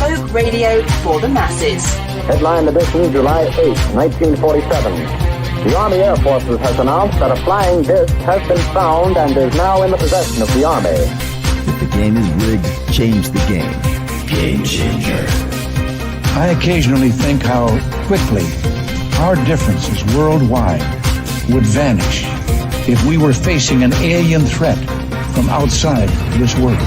Folk radio for the masses. Headline edition, July 8, 1947. The Army Air Forces has announced that a flying disc has been found and is now in the possession of the Army. If the game is rigged, change the game. Game changer. I occasionally think how quickly our differences worldwide would vanish if we were facing an alien threat from outside this world.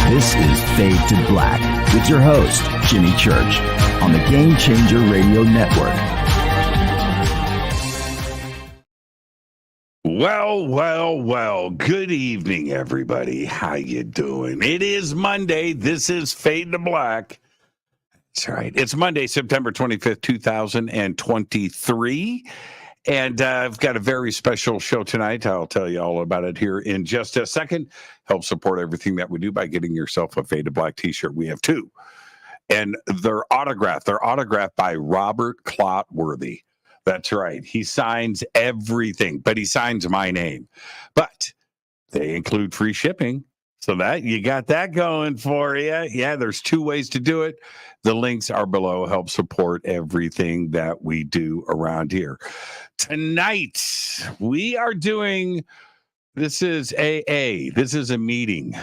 This is Fade to Black with your host, Jimmy Church, on the Game Changer Radio Network. Well. Good evening, everybody. How you doing? It is Monday. This is Fade to Black. That's right. It's Monday, September 25th, 2023. And I've got a very special show tonight. I'll tell you all about it here in just a second. Help support everything that we do by getting yourself a Fade to Black T-shirt. We have two. And they're autographed. They're autographed by Robert Clotworthy. That's right. He signs everything, but he signs my name. But they include free shipping. So that you got that going for you. Yeah, there's two ways to do it. The links are below. Help support everything that we do around here. Tonight, we are doing, this is AA. This is a meeting.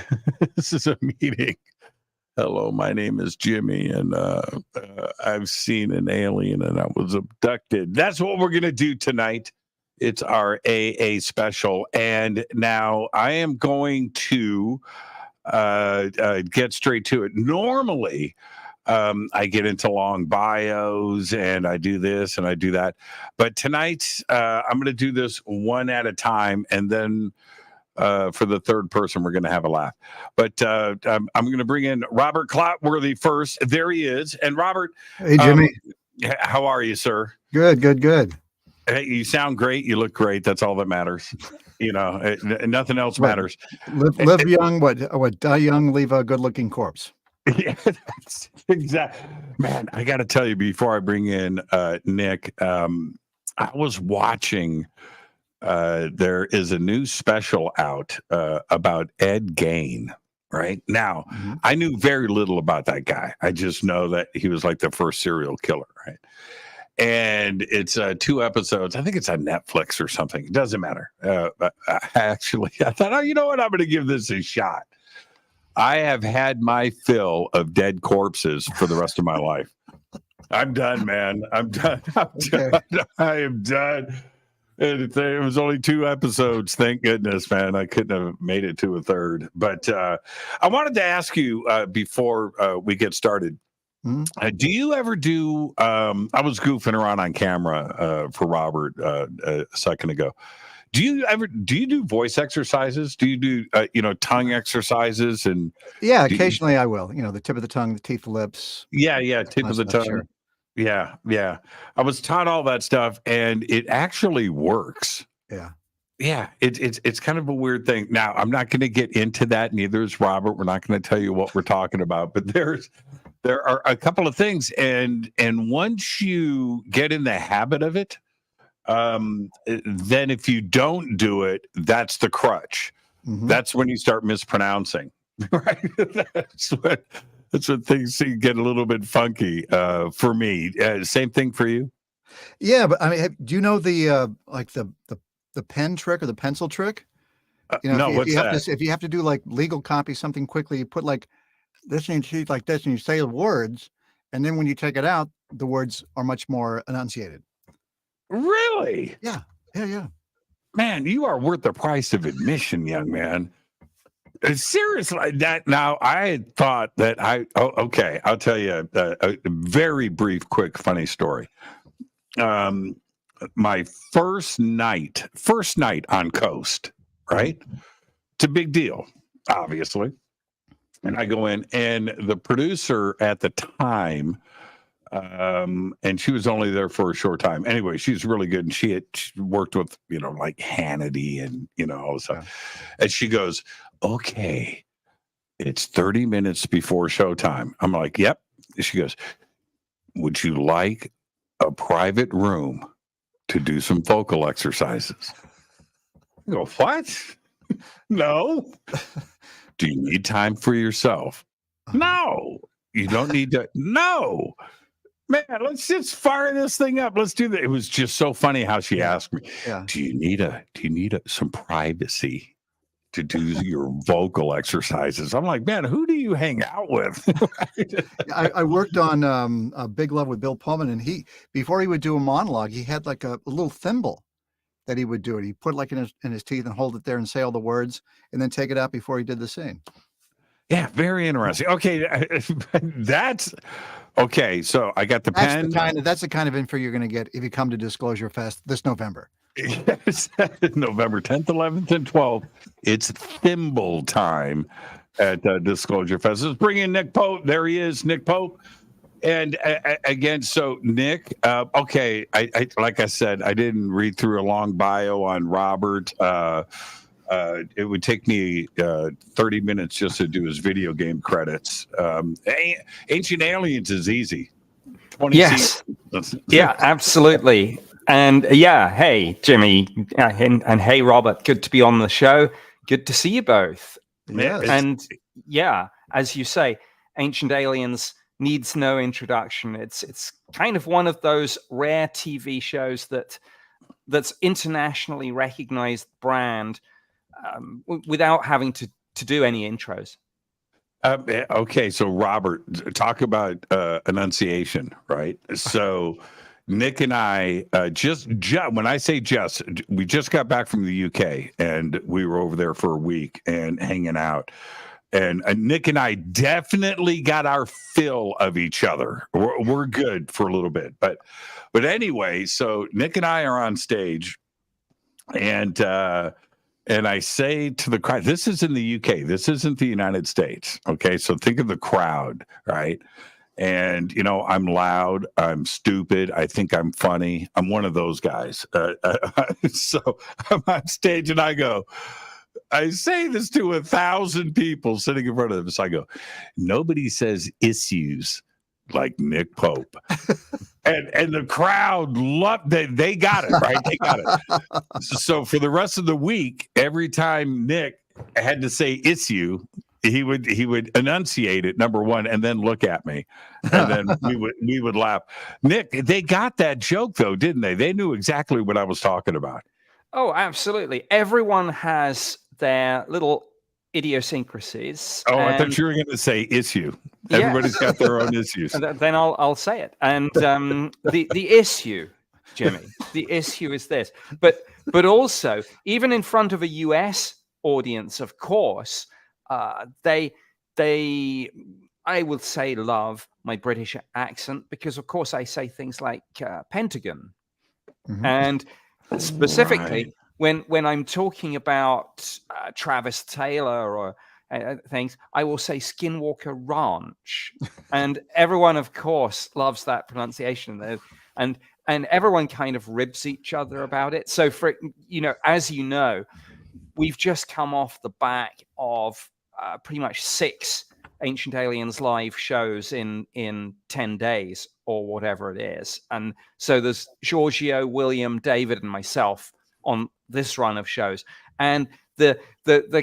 This is a meeting. Hello, my name is Jimmy, and I've seen an alien, and I was abducted. That's what we're going to do tonight. It's our AA special, and now I am going to get straight to it. Normally, I get into long bios, and I do this, and I do that. But tonight, I'm going to do this one at a time, and then for the third person, we're going to have a laugh. But I'm going to bring in Robert Clotworthy first. There he is. And Robert. Hey, Jimmy. How are you, sir? Good. Hey, you sound great. You look great. That's all that matters. You know, nothing else matters. Live young, die young, leave a good-looking corpse. Yeah, that's exactly. Man, I got to tell you, before I bring in Nick, I was watching. There is a new special out about Ed Gein. Right now, I knew very little about that guy. I just know that he was like the first serial killer, right? And it's 2 episodes. I think it's on Netflix or something. It doesn't matter. I thought, oh, you know what? I'm going to give this a shot. I have had my fill of dead corpses for the rest of my life. I'm done, man. I'm done. I am done. It was only 2 episodes. Thank goodness, man. I couldn't have made it to a third. But I wanted to ask you before we get started, do you ever do, I was goofing around on camera for Robert a second ago. Do you do voice exercises? Do you do, tongue exercises? And yeah, occasionally I will. The tip of the tongue, the teeth, the lips. Yeah. Tip of the tongue. Sure. Yeah. I was taught all that stuff, and it actually works. Yeah. It's kind of a weird thing. Now, I'm not going to get into that. Neither is Robert. We're not going to tell you what we're talking about. But there are a couple of things, and once you get in the habit of it, then if you don't do it, that's the crutch. That's when you start mispronouncing. Right? That's when things get a little bit funky for me. Same thing for you? Yeah, but I mean, do you know the the pen trick or the pencil trick? No, what's that? If you have to do like legal copy something quickly, you put like this in your teeth like this, and you say the words, and then when you take it out, the words are much more enunciated. Really? Yeah. Man, you are worth the price of admission, young man. Seriously, that now I had thought that okay, I'll tell you a very brief, quick, funny story. My first night on Coast, right? It's a big deal, obviously. And I go in, and the producer at the time, and she was only there for a short time. Anyway, she's really good, and she worked with like Hannity and all this stuff. And she goes, okay, it's 30 minutes before showtime. I'm like, yep. She goes, would you like a private room to do some vocal exercises? I go, what? No. Do you need time for yourself? No, you don't need to. No, man, let's just fire this thing up. Let's do that. It was just so funny how she asked me, Yeah. do you need some privacy to do your vocal exercises? I'm like, man, who do you hang out with? I worked on a Big Love with Bill Pullman, and before he would do a monologue, he had like a little thimble that he would do it. He put like in his teeth and hold it there and say all the words, and then take it out before he did the scene. Yeah, very interesting. Okay, that's okay. So I got the pen. That's the kind of info you're going to get if you come to Disclosure Fest this November. Yes, November 10th, 11th, and 12th. It's thimble time at Disclosure Fest. Let's bring in Nick Pope. There he is, Nick Pope. And again, so Nick, okay, I like I said, I didn't read through a long bio on Robert. It would take me 30 minutes just to do his video game credits. Ancient Aliens is easy. 20 yes. Yeah, absolutely. And yeah, hey, Jimmy, and hey, Robert, good to be on the show. Good to see you both. Yes. And yeah, as you say, Ancient Aliens needs no introduction. It's kind of one of those rare TV shows that's internationally recognized brand without having to do any intros. Okay, so Robert, talk about enunciation, right? So Nick and I just when I say just, we just got back from the UK and we were over there for a week and hanging out. And Nick and I definitely got our fill of each other. We're good for a little bit, but anyway, so Nick and I are on stage, and I say to the crowd, this is in the UK, this isn't the United States. Okay, so think of the crowd, right? And I'm loud, I'm stupid, I think I'm funny, I'm one of those guys. So I'm on stage and I say this to 1,000 people sitting in front of us. I go, nobody says issues like Nick Pope. and the crowd loved that. They got it, right? They got it. So for the rest of the week, every time Nick had to say issue, he would enunciate it, number one, and then look at me. And then we would laugh. Nick, they got that joke though, didn't they? They knew exactly what I was talking about. Oh, absolutely. Everyone has their little idiosyncrasies. Oh, I thought you were going to say issue. Everybody's got their own issues. Then I'll say it. And the issue, Jimmy, the issue is this. But also, even in front of a US audience, of course, they I would say love my British accent because, of course, I say things like Pentagon. Mm-hmm. And specifically, when I'm talking about Travis Taylor or things, I will say Skinwalker Ranch. And everyone, of course, loves that pronunciation. And everyone kind of ribs each other about it. So, as you know, we've just come off the back of pretty much 6 Ancient Aliens live shows in 10 days or whatever it is. And so there's Giorgio, William, David, and myself on this run of shows. And the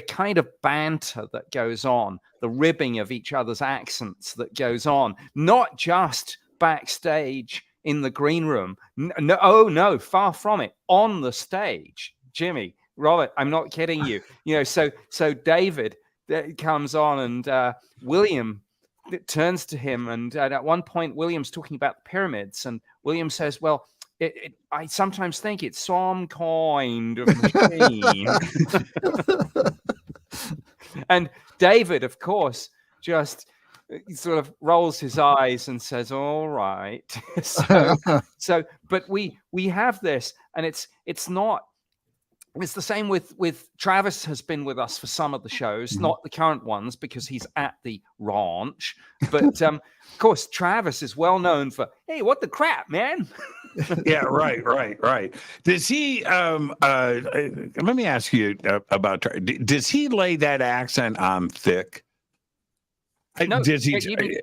kind of banter that goes on, the ribbing of each other's accents that goes on, not just backstage in the green room. No, far from it. On the stage, Jimmy, Robert, I'm not kidding you. So David comes on and William turns to him, and at one point William's talking about the pyramids, and William says, well, I sometimes think it's some kind of machine. And David, of course, just sort of rolls his eyes and says, all right. But we have this, and it's the same with Travis has been with us for some of the shows, not the current ones because he's at the ranch. But of course, Travis is well known for, hey, what the crap, man? Yeah, right. Does he? Let me ask you about. Does he lay that accent on thick? No. Does he?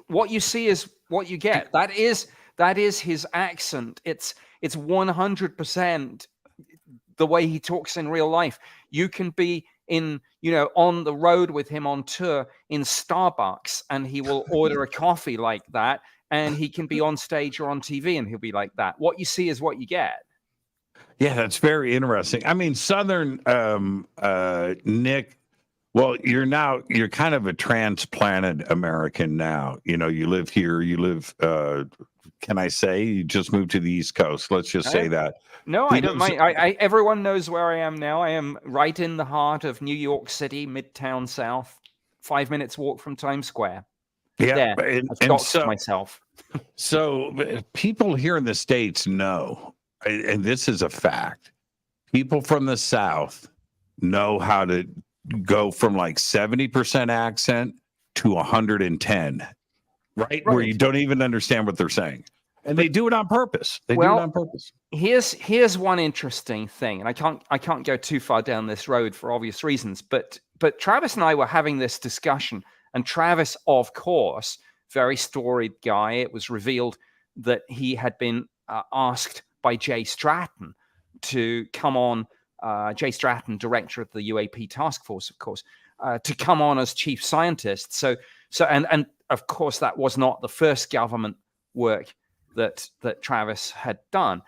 What you see is what you get. That is his accent. It's 100%. The way he talks in real life. You can be on the road with him on tour in Starbucks, and he will order a coffee like that, and he can be on stage or on TV and he'll be like that. What you see is what you get. Yeah, that's very interesting. I mean, Southern Nick, well, you're kind of a transplanted American now. You live here, can I say you just moved to the East Coast? Let's just say that. No, I don't mind. Everyone knows where I am now. I am right in the heart of New York City, Midtown South, 5 minutes walk from Times Square. Yeah, there. I've doxed myself. So people here in the States know, and this is a fact, people from the South know how to go from like 70% accent to 110, right? Where you don't even understand what they're saying. And they do it on purpose. They do it on purpose. Here's one interesting thing, and I can't go too far down this road for obvious reasons, but Travis and I were having this discussion, and Travis, of course, very storied guy. It was revealed that he had been asked by Jay Stratton to come on, Jay Stratton, director of the UAP task force, of course, to come on as chief scientist. So and of course that was not the first government work that Travis had done.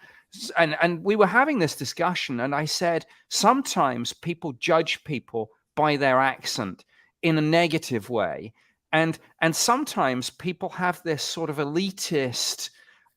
And we were having this discussion, and I said, sometimes people judge people by their accent in a negative way. And sometimes people have this sort of elitist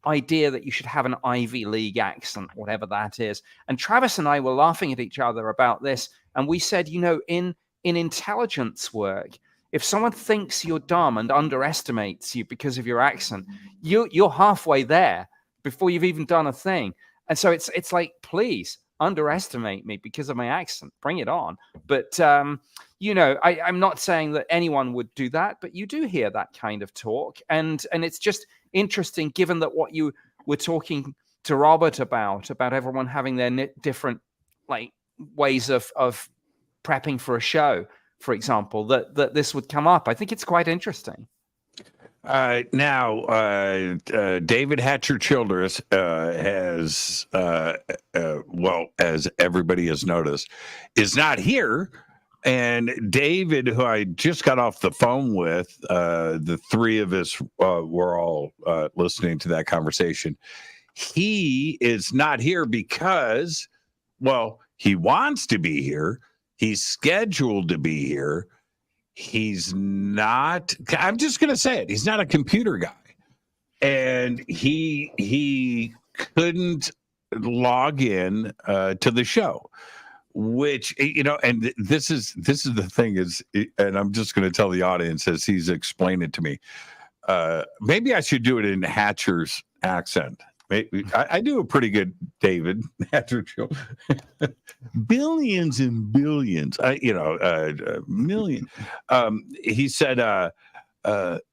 idea that you should have an Ivy League accent, whatever that is. And Travis and I were laughing at each other about this. And we said, in intelligence work, if someone thinks you're dumb and underestimates you because of your accent, you're halfway there before you've even done a thing. And so it's like, please underestimate me because of my accent. Bring it on. But, I'm not saying that anyone would do that, but you do hear that kind of talk. And it's just interesting, given that what you were talking to Robert about everyone having their different like ways of prepping for a show, for example, that this would come up. I think it's quite interesting. Now, David Hatcher Childress has, as everybody has noticed, is not here. And David, who I just got off the phone with, the three of us were all listening to that conversation. He is not here because, he wants to be here. He's scheduled to be here. He's not, I'm just going to say it. He's not a computer guy. And he couldn't log in to the show, which, and this is the thing is, and I'm just going to tell the audience as he's explained it to me. Maybe I should do it in Hatcher's accent. I do a pretty good David Hatcher. Billions and billions, million. He said,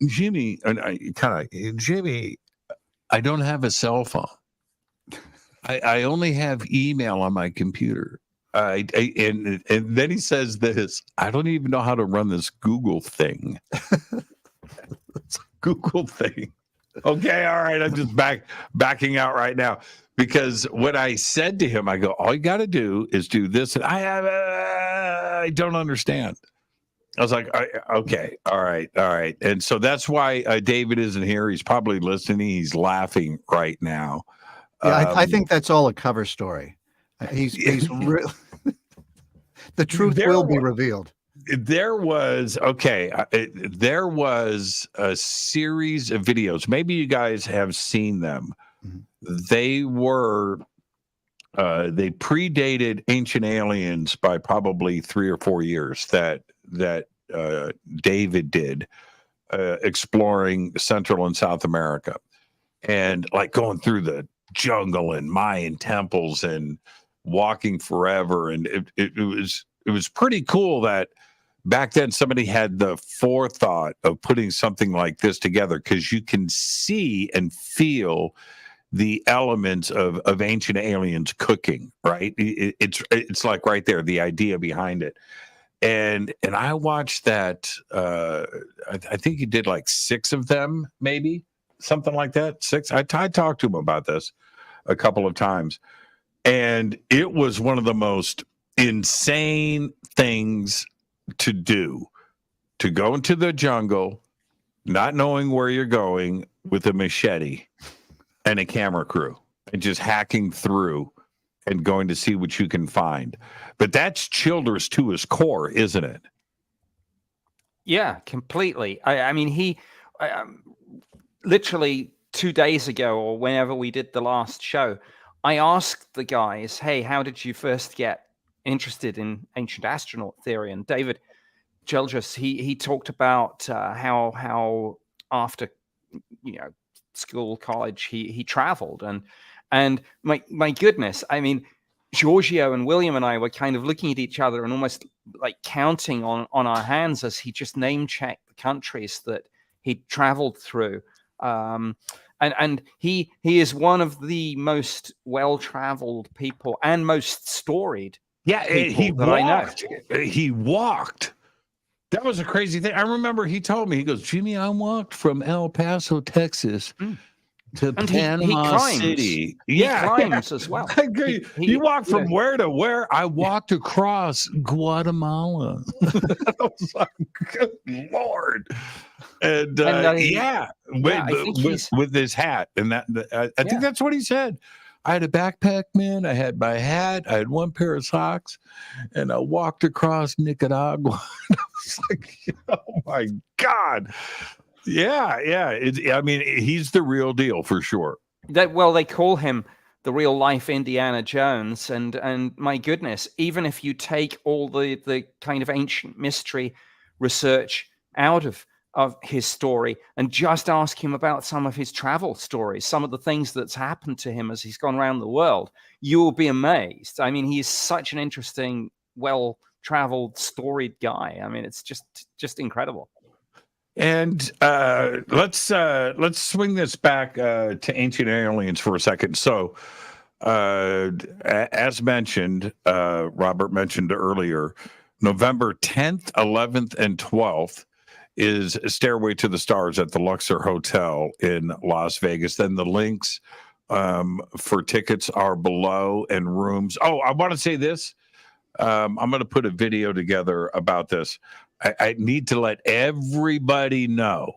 Jimmy, Jimmy, I don't have a cell phone. I only have email on my computer. And then he says this, I don't even know how to run this Google thing. Google thing. Okay, all right. I'm just backing out right now because what I said to him, I go, all you got to do is do this. And I don't understand. I was like, okay, all right. And so that's why David isn't here. He's probably listening. He's laughing right now. Yeah, I think that's all a cover story. He's real. The truth will be revealed. There was a series of videos. Maybe you guys have seen them. Mm-hmm. They predated Ancient Aliens by probably 3 or 4 years that David did, exploring Central and South America and like going through the jungle and Mayan temples and walking forever. And it was pretty cool that back then somebody had the forethought of putting something like this together, because you can see and feel the elements of Ancient Aliens cooking, right? It's like right there, the idea behind it. And I watched that. I think he did like 6 of them, maybe something like that. 6. I talked to him about this a couple of times, and it was one of the most insane things to do, to go into the jungle, not knowing where you're going with a machete and a camera crew and just hacking through and going to see what you can find. But that's Childress to his core, isn't it? Yeah, completely. I mean, he literally 2 days ago, or whenever we did the last show, I asked the guys, hey, how did you first get interested in ancient astronaut theory? And David Childress, he talked about how after school, college, he traveled, and my goodness, I mean, Giorgio and William and I were kind of looking at each other and almost like counting on our hands as he just name checked the countries that he traveled through. And he is one of the most well-traveled people and most storied. Yeah, he that walked. I know. He walked. That was a crazy thing. I remember he told me, he goes, Jimmy, I walked from El Paso, Texas to And Panama climbs. City. He climbs as well. I agree. You walked from where to where? I walked across Guatemala. I was like, good Lord. And with his hat. And I think that's what he said. I had a backpack, man. I had my hat. I had one pair of socks, and I walked across Nicaragua. I was like, oh my God. Yeah. I mean, he's the real deal for sure. They call him the real life Indiana Jones. And my goodness, even if you take all the kind of ancient mystery research out of his story and just ask him about some of his travel stories, some of the things that's happened to him as he's gone around the world, you will be amazed. I mean, he's such an interesting, well-traveled, storied guy. I mean, it's just incredible. And let's swing this back to ancient aliens for a second. So, as mentioned, Robert mentioned earlier, November 10th, 11th, and 12th is Stairway to the Stars at the Luxor Hotel in Las Vegas. Then the links for tickets are below, and rooms. Oh, I want to say this. I'm going to put a video together about this. I need to let everybody know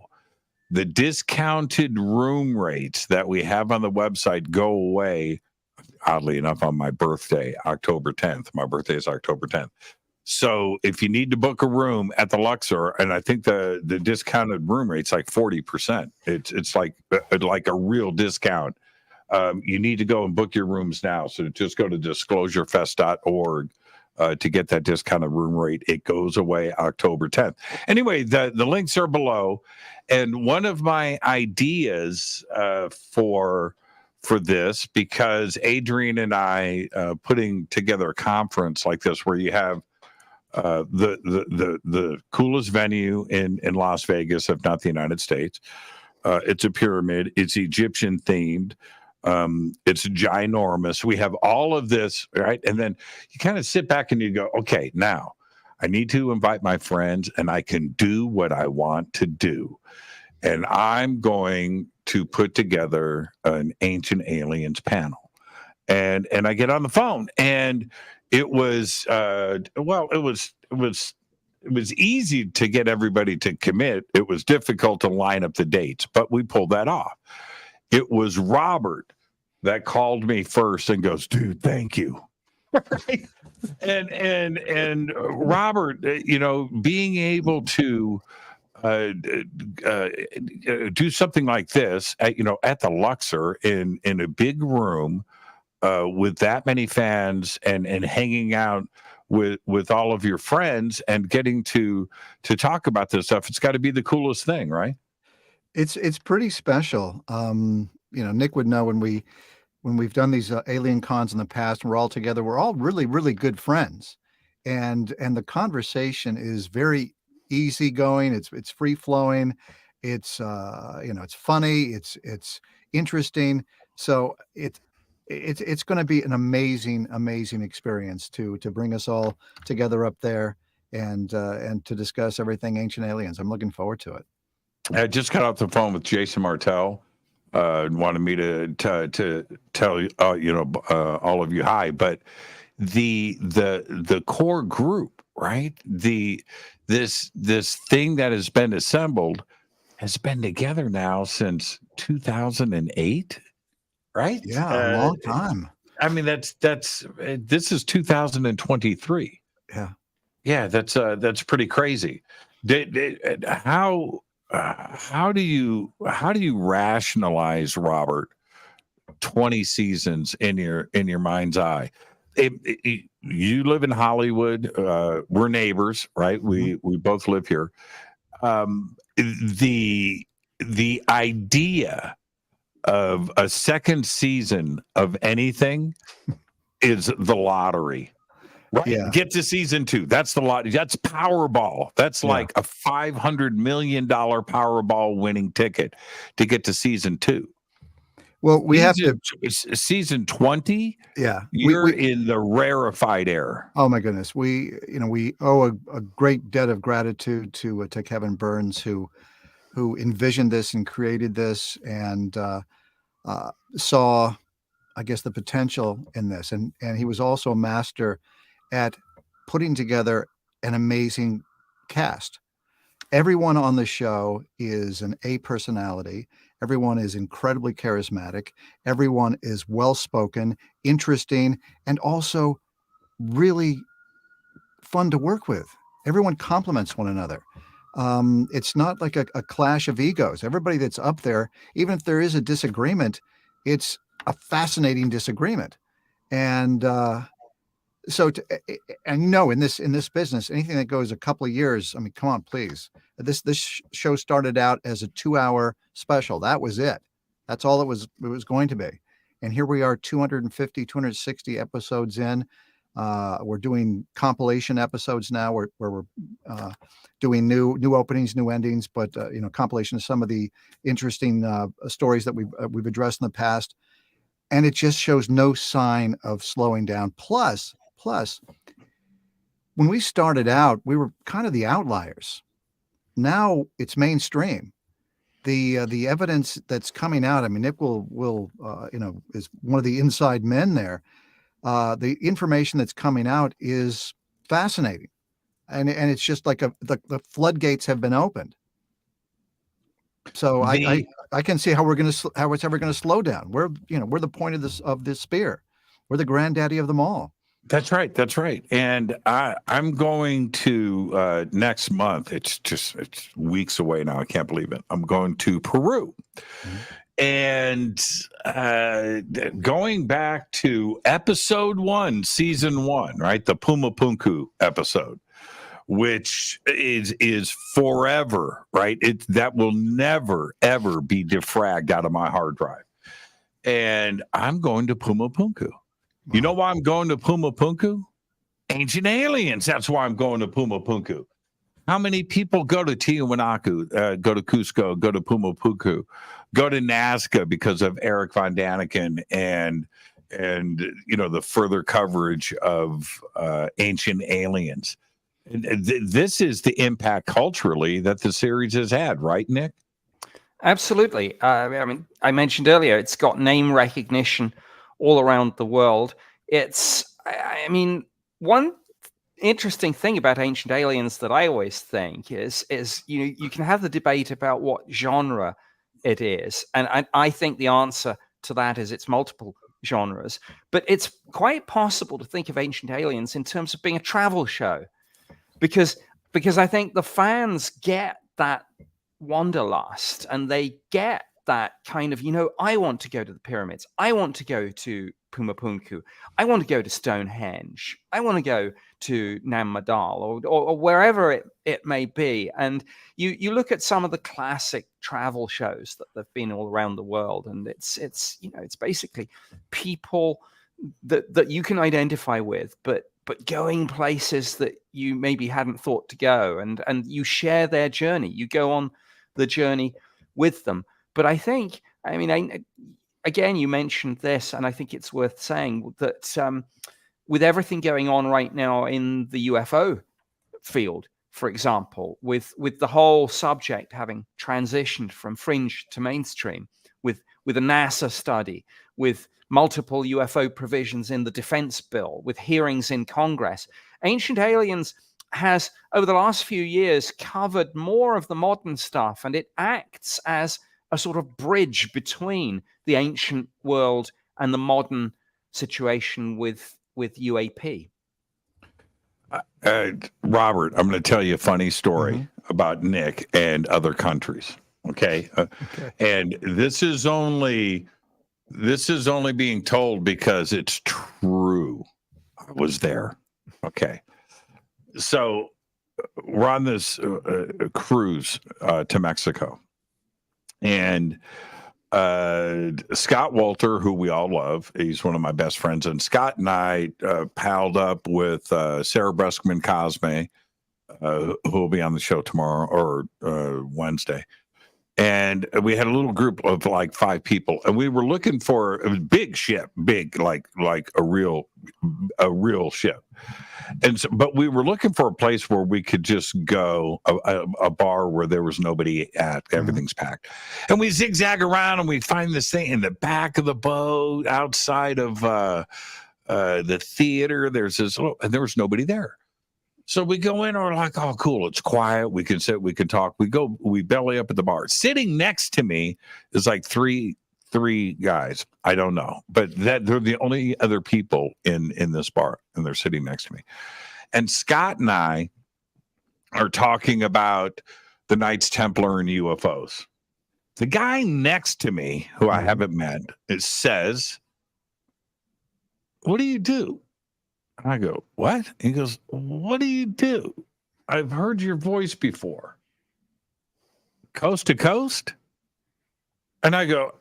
the discounted room rates that we have on the website go away, oddly enough, on my birthday, October 10th. My birthday is October 10th. So if you need to book a room at the Luxor, and I think the discounted room rate's like 40%. It's like a real discount. You need to go and book your rooms now. So just go to disclosurefest.org to get that discounted room rate. It goes away October 10th. Anyway, the links are below. And one of my ideas for this, because Adrian and I putting together a conference like this where you have the coolest venue in Las Vegas, if not the United States. It's a pyramid. It's Egyptian themed. It's ginormous. We have all of this, right? And then you kind of sit back and you go, okay, now I need to invite my friends and I can do what I want to do. And I'm going to put together an Ancient Aliens panel. And I get on the phone, and it was easy to get everybody to commit. It was difficult to line up the dates, but we pulled that off. It was Robert that called me first and goes, dude, thank you. Right? And Robert, being able to do something like this at the Luxor in a big room with that many fans and hanging out with all of your friends and getting to talk about this stuff, it's got to be the coolest thing, right? It's pretty special. Nick would know when we've done these alien cons in the past and we're all together, we're all really, really good friends. And the conversation is very easygoing. It's free flowing. It's it's funny. It's interesting. So it's going to be an amazing experience to bring us all together up there and to discuss everything Ancient Aliens. I'm looking forward to it. I just got off the phone with Jason Martell. Wanted me to tell all of you hi, but the core group, right? This thing that has been assembled has been together now since 2008, right? Yeah, a long time. I mean, this is 2023. Yeah. Yeah, that's pretty crazy. How do you rationalize, Robert, 20 seasons in your mind's eye? You live in Hollywood. We're neighbors, right? We both live here. The idea of a second season of anything is the lottery. Right. Yeah. Get to season 2. That's the lottery. That's Powerball. That's like a $500 million Powerball winning ticket to get to season 2. Well, we have to season 20. Yeah. You're in the rarefied air. Oh my goodness. We owe a great debt of gratitude to Kevin Burns, who envisioned this and created this and saw, I guess, the potential in this. And he was also a master at putting together an amazing cast. Everyone on the show is an A personality. Everyone is incredibly charismatic. Everyone is well-spoken, interesting, and also really fun to work with. Everyone complements one another. It's not like a clash of egos. Everybody that's up there, even if there is a disagreement, it's a fascinating disagreement. And in this business, anything that goes a couple of years, I mean, come on, please. This show started out as a 2-hour special. That was it. That's all it was going to be. And here we are, 250, 260 episodes in. We're doing compilation episodes now where we're doing new openings, new endings, but compilation of some of the interesting stories that we've addressed in the past. And it just shows no sign of slowing down. Plus, when we started out, we were kind of the outliers. Now it's mainstream. The evidence that's coming out, I mean, Nick will is one of the inside men there. The information that's coming out is fascinating, and it's just like the floodgates have been opened. So I can see how it's ever going to slow down. We're the point of this spear. We're the granddaddy of them all. That's right. And I'm going to next month. It's weeks away now. I can't believe it. I'm going to Peru. And going back to episode 1, season 1, right? The Puma Punku episode, which is forever, right? That will never, ever be defragged out of my hard drive. And I'm going to Puma Punku. You know why I'm going to Puma Punku? Ancient aliens. That's why I'm going to Puma Punku. How many people go to Tiwanaku, go to Cusco, go to Puma Punku, go to Nazca because of Eric Von Daniken and the further coverage of ancient aliens? This is the impact culturally that the series has had, right, Nick? Absolutely. I mean, I mentioned earlier, it's got name recognition all around the world. I mean, one interesting thing about Ancient Aliens that I always think is you can have the debate about what genre it is, and I think the answer to that is it's multiple genres, but it's quite possible to think of Ancient Aliens in terms of being a travel show, because I think the fans get that wanderlust and they get that kind of, I want to go to the pyramids. I want to go to Puma Punku. I want to go to Stonehenge. I want to go to Nam Madal or wherever it may be. And you look at some of the classic travel shows that have been all around the world, and it's basically people that you can identify with, but going places that you maybe hadn't thought to go, and you share their journey. You go on the journey with them. But I think, again, you mentioned this, and I think it's worth saying that with everything going on right now in the UFO field, for example, with the whole subject having transitioned from fringe to mainstream, with a NASA study, with multiple UFO provisions in the defense bill, with hearings in Congress. Ancient Aliens has, over the last few years, covered more of the modern stuff, and it acts as a sort of bridge between the ancient world and the modern situation with UAP. Robert, I'm going to tell you a funny story about Nick and other countries. Okay. And this is only being told because it's true. I was there. Okay. So we're on this cruise to Mexico, and Scott Walter, who we all love, he's one of my best friends, and Scott and I palled up with Sarah Breskman Cosme, who will be on the show tomorrow or Wednesday. And we had a little group of like 5 people, and we were looking for a big ship, like a real ship. And so, but we were looking for a place where we could just go, a bar where there was nobody at, everything's packed. And we zigzag around and we find this thing in the back of the boat outside of the theater. There's this and there was nobody there. So we go in and we're like, oh, cool. It's quiet. We can sit, we can talk. We belly up at the bar. Sitting next to me is like three guys. I don't know, but they're the only other people in this bar, and they're sitting next to me. And Scott and I are talking about the Knights Templar and UFOs. The guy next to me, who I haven't met, says, "What do you do?" I go, "What?" He goes, "What do you do? I've heard your voice before. Coast to coast?" And I go,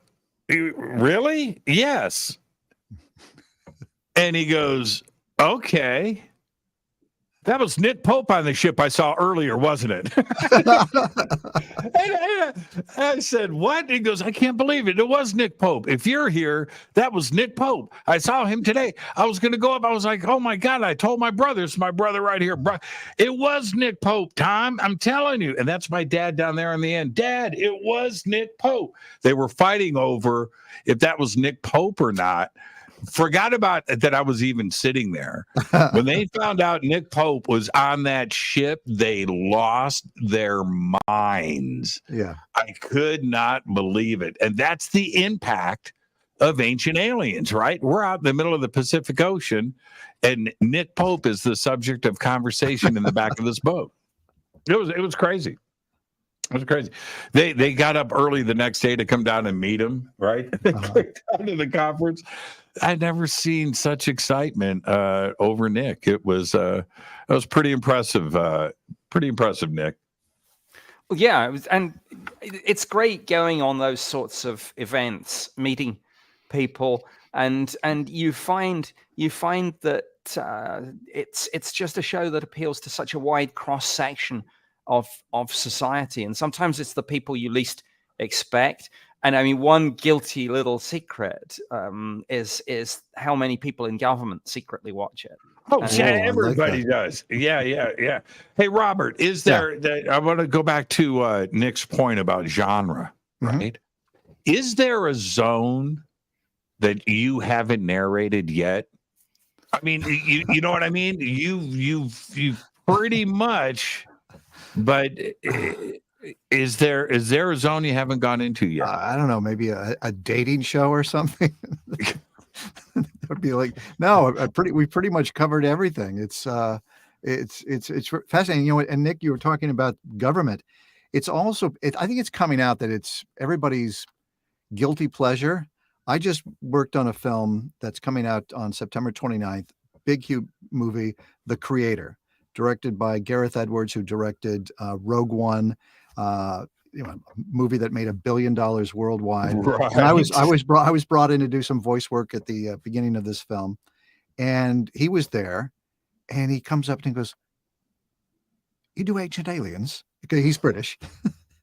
"Really? Yes." And he goes, "Okay. That was Nick Pope on the ship I saw earlier, wasn't it?" and I said, "What?" He goes, "I can't believe it. It was Nick Pope. If you're here, that was Nick Pope. I saw him today. I was going to go up. I was like, oh my God, I told my brother, it's my brother right here. It was Nick Pope, Tom. I'm telling you." And that's my dad down there in the end. "Dad, it was Nick Pope." They were fighting over if that was Nick Pope or not. Forgot about that I was even sitting there. When they found out Nick Pope was on that ship, they lost their minds. Yeah. I could not believe it. And that's the impact of Ancient Aliens, right? We're out in the middle of the Pacific Ocean, and Nick Pope is the subject of conversation in the back of this boat. It was crazy. It was crazy. They got up early the next day to come down and meet him, right? They clicked down to the conference. I'd never seen such excitement over Nick. It was pretty impressive. Pretty impressive, Nick. Well, yeah, and it's great going on those sorts of events, meeting people, and you find that it's just a show that appeals to such a wide cross section of society, and sometimes it's the people you least expect. And I mean, one guilty little secret is how many people in government secretly watch it. Oh, everybody does. Yeah. Hey, Robert, is there? I want to go back to Nick's point about genre, right? Is there a zone that you haven't narrated yet? I mean, you know what I mean? You've pretty much, but. Is there a zone you haven't gone into yet? I don't know, maybe a dating show or something. That would be like, no, we pretty much covered everything. It's fascinating. You know, and Nick, you were talking about government. It's also, I think it's coming out that it's everybody's guilty pleasure. I just worked on a film that's coming out on September 29th, big, huge movie, The Creator, directed by Gareth Edwards, who directed Rogue One, a movie that made $1 billion worldwide. Right. And I was brought in to do some voice work at the beginning of this film, and he was there, and he comes up and he goes, "You do Ancient Aliens?" Okay, he's British.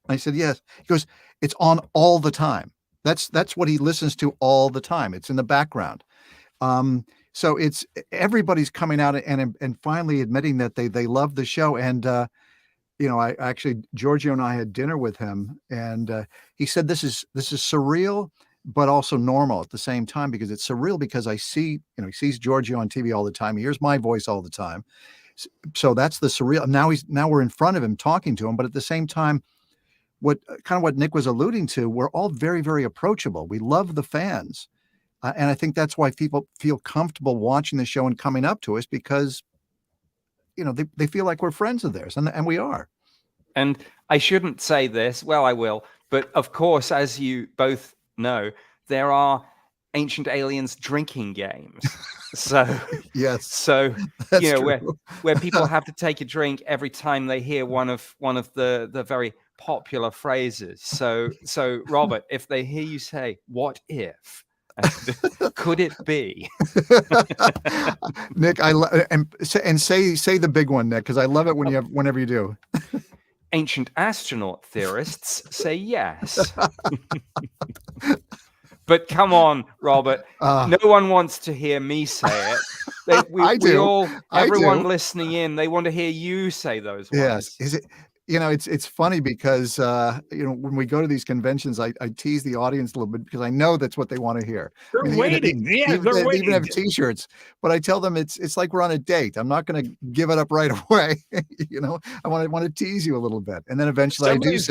I said, "Yes." He goes, "It's on all the time." That's what he listens to all the time. It's in the background. So it's everybody's coming out and finally admitting that they love the show. And I actually, Giorgio and I had dinner with him, and he said this is surreal. but also normal at the same time, because it's surreal, because I see, he sees Giorgio on TV all the time. He hears my voice all the time. So that's the surreal. Now we're in front of him talking to him, but at the same time, what Nick was alluding to, we're all very, very approachable. We love the fans. And I think that's why people feel comfortable watching the show and coming up to us, because, they feel like we're friends of theirs, and we are. And I shouldn't say this. Well, I will. But of course, as you both know, there are Ancient Aliens drinking games. So yes, so that's where people have to take a drink every time they hear one of the very popular phrases. So Robert, if they hear you say "what if," could it be? Nick, and say the big one, Nick, because I love it whenever you do. Ancient astronaut theorists say yes. But come on, Robert. No one wants to hear me say it. I do. Everyone listening in, they want to hear you say those ones. Yes. Is it? It's funny because when we go to these conventions, I tease the audience a little bit, because I know that's what they want to hear. They're waiting. They even have T-shirts, but I tell them it's like we're on a date. I'm not going to give it up right away. I want to tease you a little bit, and then eventually somebody's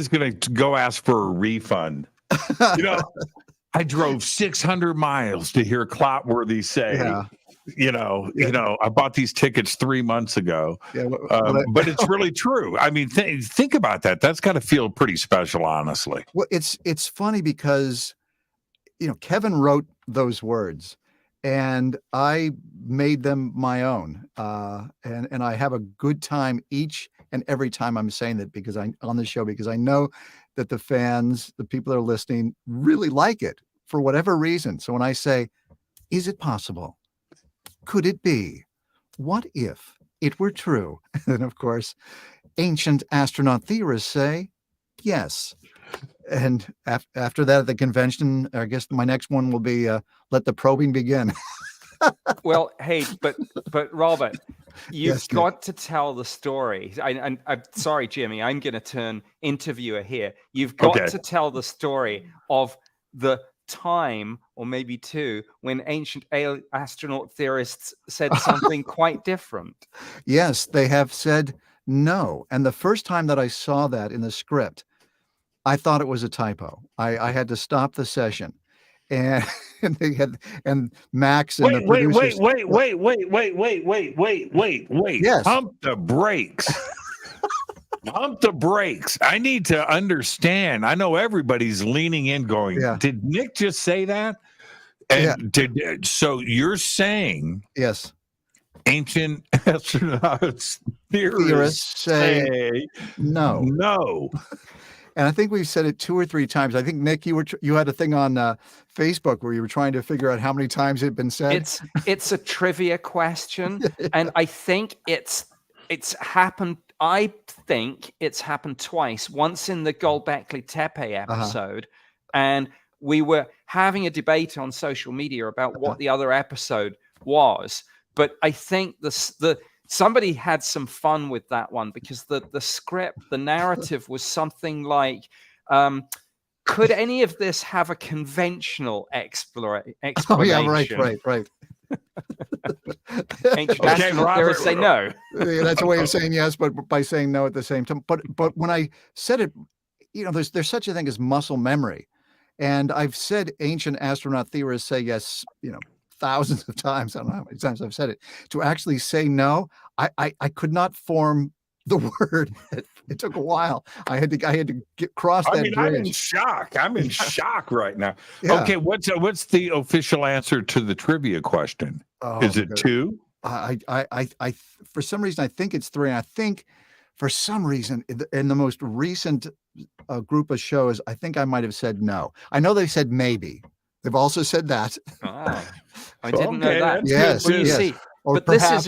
going to go ask for a refund. I drove 600 miles to hear Clotworthy say. Yeah. I bought these tickets 3 months ago, but it's really true. I mean, think about that. That's got to feel pretty special, honestly. Well, it's funny because, Kevin wrote those words, and I made them my own. And I have a good time each and every time I'm saying that, because on the show, because I know that the fans, the people that are listening, really like it for whatever reason. So when I say, is it possible? Could it be? What if it were true? And of course, ancient astronaut theorists say yes. And after that, at the convention, I guess my next one will be let the probing begin. Well, hey, but Robert, you've got to tell the story. I'm sorry, Jimmy, I'm going to turn interviewer here. You've got to tell the story of the time, or maybe two, when ancient astronaut theorists said something quite different. Yes, they have said no. And the first time that I saw that in the script, I thought it was a typo. I had to stop the session. And they had, and Max and the producers. Wait. Yes. Pump the brakes. Pump the brakes. I need to understand. I know everybody's leaning in going, did Nick just say that? And so you're saying yes, ancient astronauts theorists say no. And I think we've said it 2 or 3 times. I think, Nick, you had a thing on Facebook where you were trying to figure out how many times it had been said. It's a trivia question, and I think it's happened. I think it's happened twice. Once in the Gulbekli Tepe episode, and we were having a debate on social media about what the other episode was. But I think somebody had some fun with that one, because the script, the narrative was something like, could any of this have a conventional explanation? Oh, yeah, right. Ancient astronaut say no. Yeah, that's a way of saying yes, but by saying no at the same time. But when I said it, there's such a thing as muscle memory. And I've said ancient astronaut theorists say yes, thousands of times. I don't know how many times I've said it. To actually say no, I could not form the word. It took a while. I had to cross that bridge. I'm in shock. I'm in shock right now. Yeah. Okay, what's the official answer to the trivia question? Is it 2? I for some reason I think it's 3. And I think for some reason in the most recent group of shows, I think I might have said no. I know they said maybe. They've also said that. Oh, I didn't know that. Yes, well, you see, or but perhaps,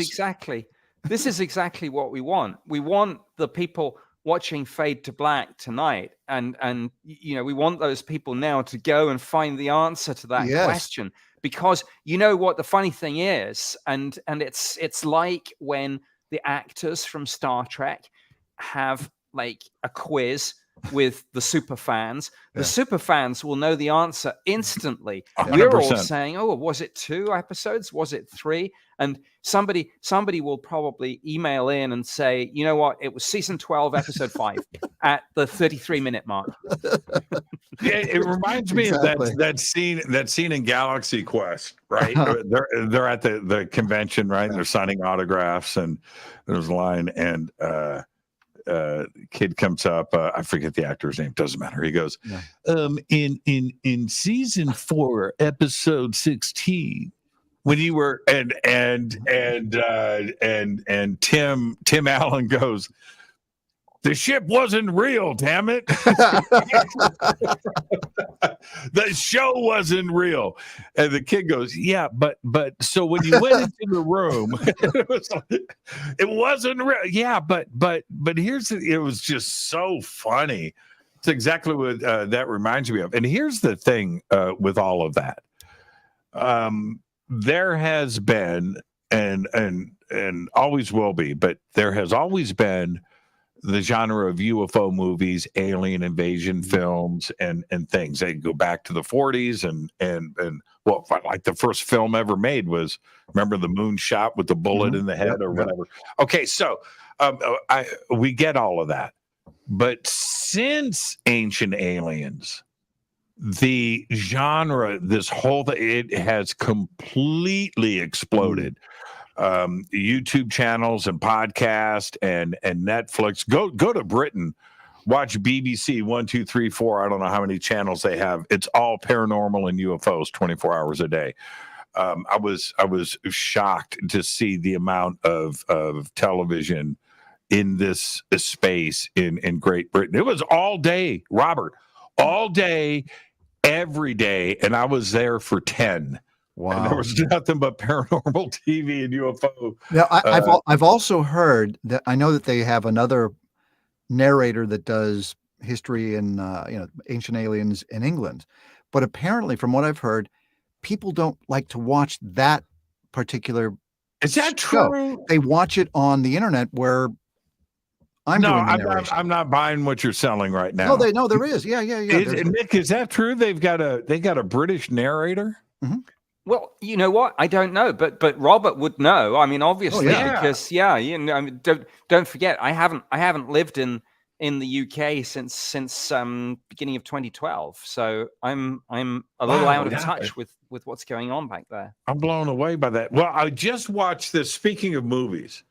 this is exactly what we want. We want the people watching Fade to Black tonight, and we want those people now to go and find the answer to that question, because what the funny thing is, and it's like when the actors from Star Trek have like a quiz with the super fans. The Yeah. super fans will know the answer instantly. We're all 100%. saying, "Oh, was it 2 episodes? Was it 3?" And somebody will probably email in and say, "You know what? It was season 12, episode 5 at the 33-minute mark." Yeah, it reminds me Exactly. of that scene in Galaxy Quest, right? They're at the convention, right? And they're signing autographs, and there's a line, and kid comes up. I forget the actor's name. Doesn't matter. He goes, in season 4, episode 16, when you were and Tim Allen goes, the ship wasn't real, damn it. The show wasn't real. And the kid goes, yeah, but so when you went into the room, it wasn't real. Yeah, but it was just so funny. It's exactly what that reminds me of. And here's the thing with all of that. There has been and always will be, but there has always been the genre of UFO movies, alien invasion films, and things. They go back to the 40s, and well, like the first film ever made was, remember the moon shot with the bullet in the head or whatever. Okay, so we get all of that, but since Ancient Aliens, the genre, this whole thing, it has completely exploded. YouTube channels and podcast and Netflix. Go to Britain, watch BBC 1, 2, 3, 4. I don't know how many channels they have. It's all paranormal and UFOs 24 hours a day. I was shocked to see the amount of television in this space in Great Britain. It was all day, Robert, all day, every day, and I was there for 10. Wow. And there was nothing but paranormal TV and UFO. Now, I've also heard that, I know that they have another narrator that does history and Ancient Aliens in England, but apparently, from what I've heard, people don't like to watch that particular. Is that show. true? They watch it on the internet where I'm doing the narration. I'm not buying what you're selling right now. No, there is. Yeah. Nick, is that true? They got a British narrator. Mm-hmm. Well, you know what? I don't know, but Robert would know. I mean, obviously, because I mean, don't forget, I haven't lived in the UK since beginning of 2012, so I'm a little out of touch with what's going on back there. I'm blown away by that. Well, I just watched this. Speaking of movies,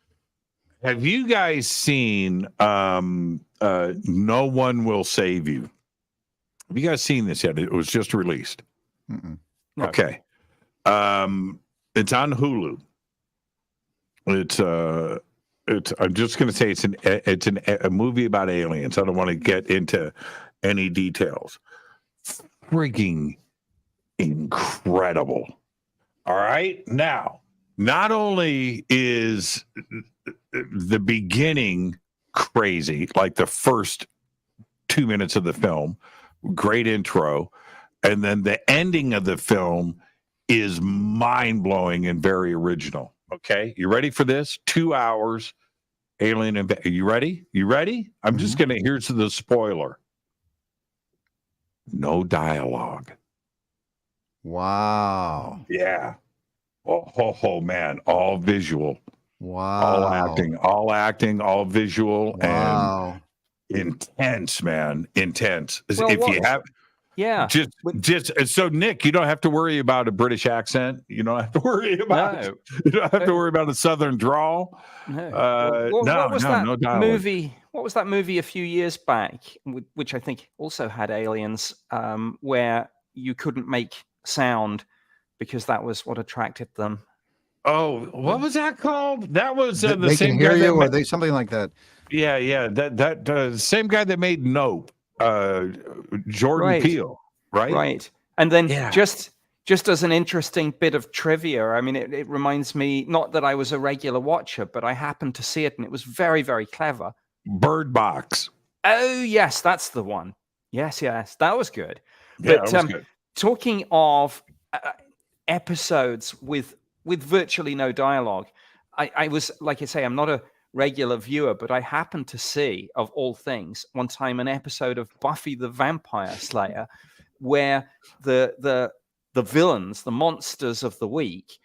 have you guys seen No One Will Save You? Have you guys seen this yet? It was just released. Mm-mm. No. Okay. It's on Hulu. I'm just going to say it's a movie about aliens. I don't want to get into any details. Frigging incredible. All right. Now, not only is the beginning crazy, like the first 2 minutes of the film, great intro, and then the ending of the film is mind-blowing and very original. Okay, you ready for this? 2 hours, alien invasion. You ready? I'm just gonna, here's the spoiler. No dialogue. Wow. Yeah. Oh man, all visual. Wow. All acting, all visual. Wow. And intense, man. Intense. Well, if you have Just so Nick, you don't have to worry about a British accent. You don't have to worry about you don't have to worry about a southern drawl. No. What was that movie? What was that movie a few years back, which I think also had aliens, where you couldn't make sound because that was what attracted them? Oh, what was that called? That was the they same can hear guy you, or they something like that. Yeah. That same guy that made Nope. Jordan Peele, right? Right. And then just as an interesting bit of trivia, I mean, it reminds me, not that I was a regular watcher, but I happened to see it, and it was very, very clever. Bird Box. Oh, yes, that's the one. Yes, that was good. Yeah, but that was good. Talking of episodes with virtually no dialogue, I was, like I say, I'm not regular viewer, but I happened to see, of all things, one time an episode of Buffy the Vampire Slayer where the villains, the monsters of the week,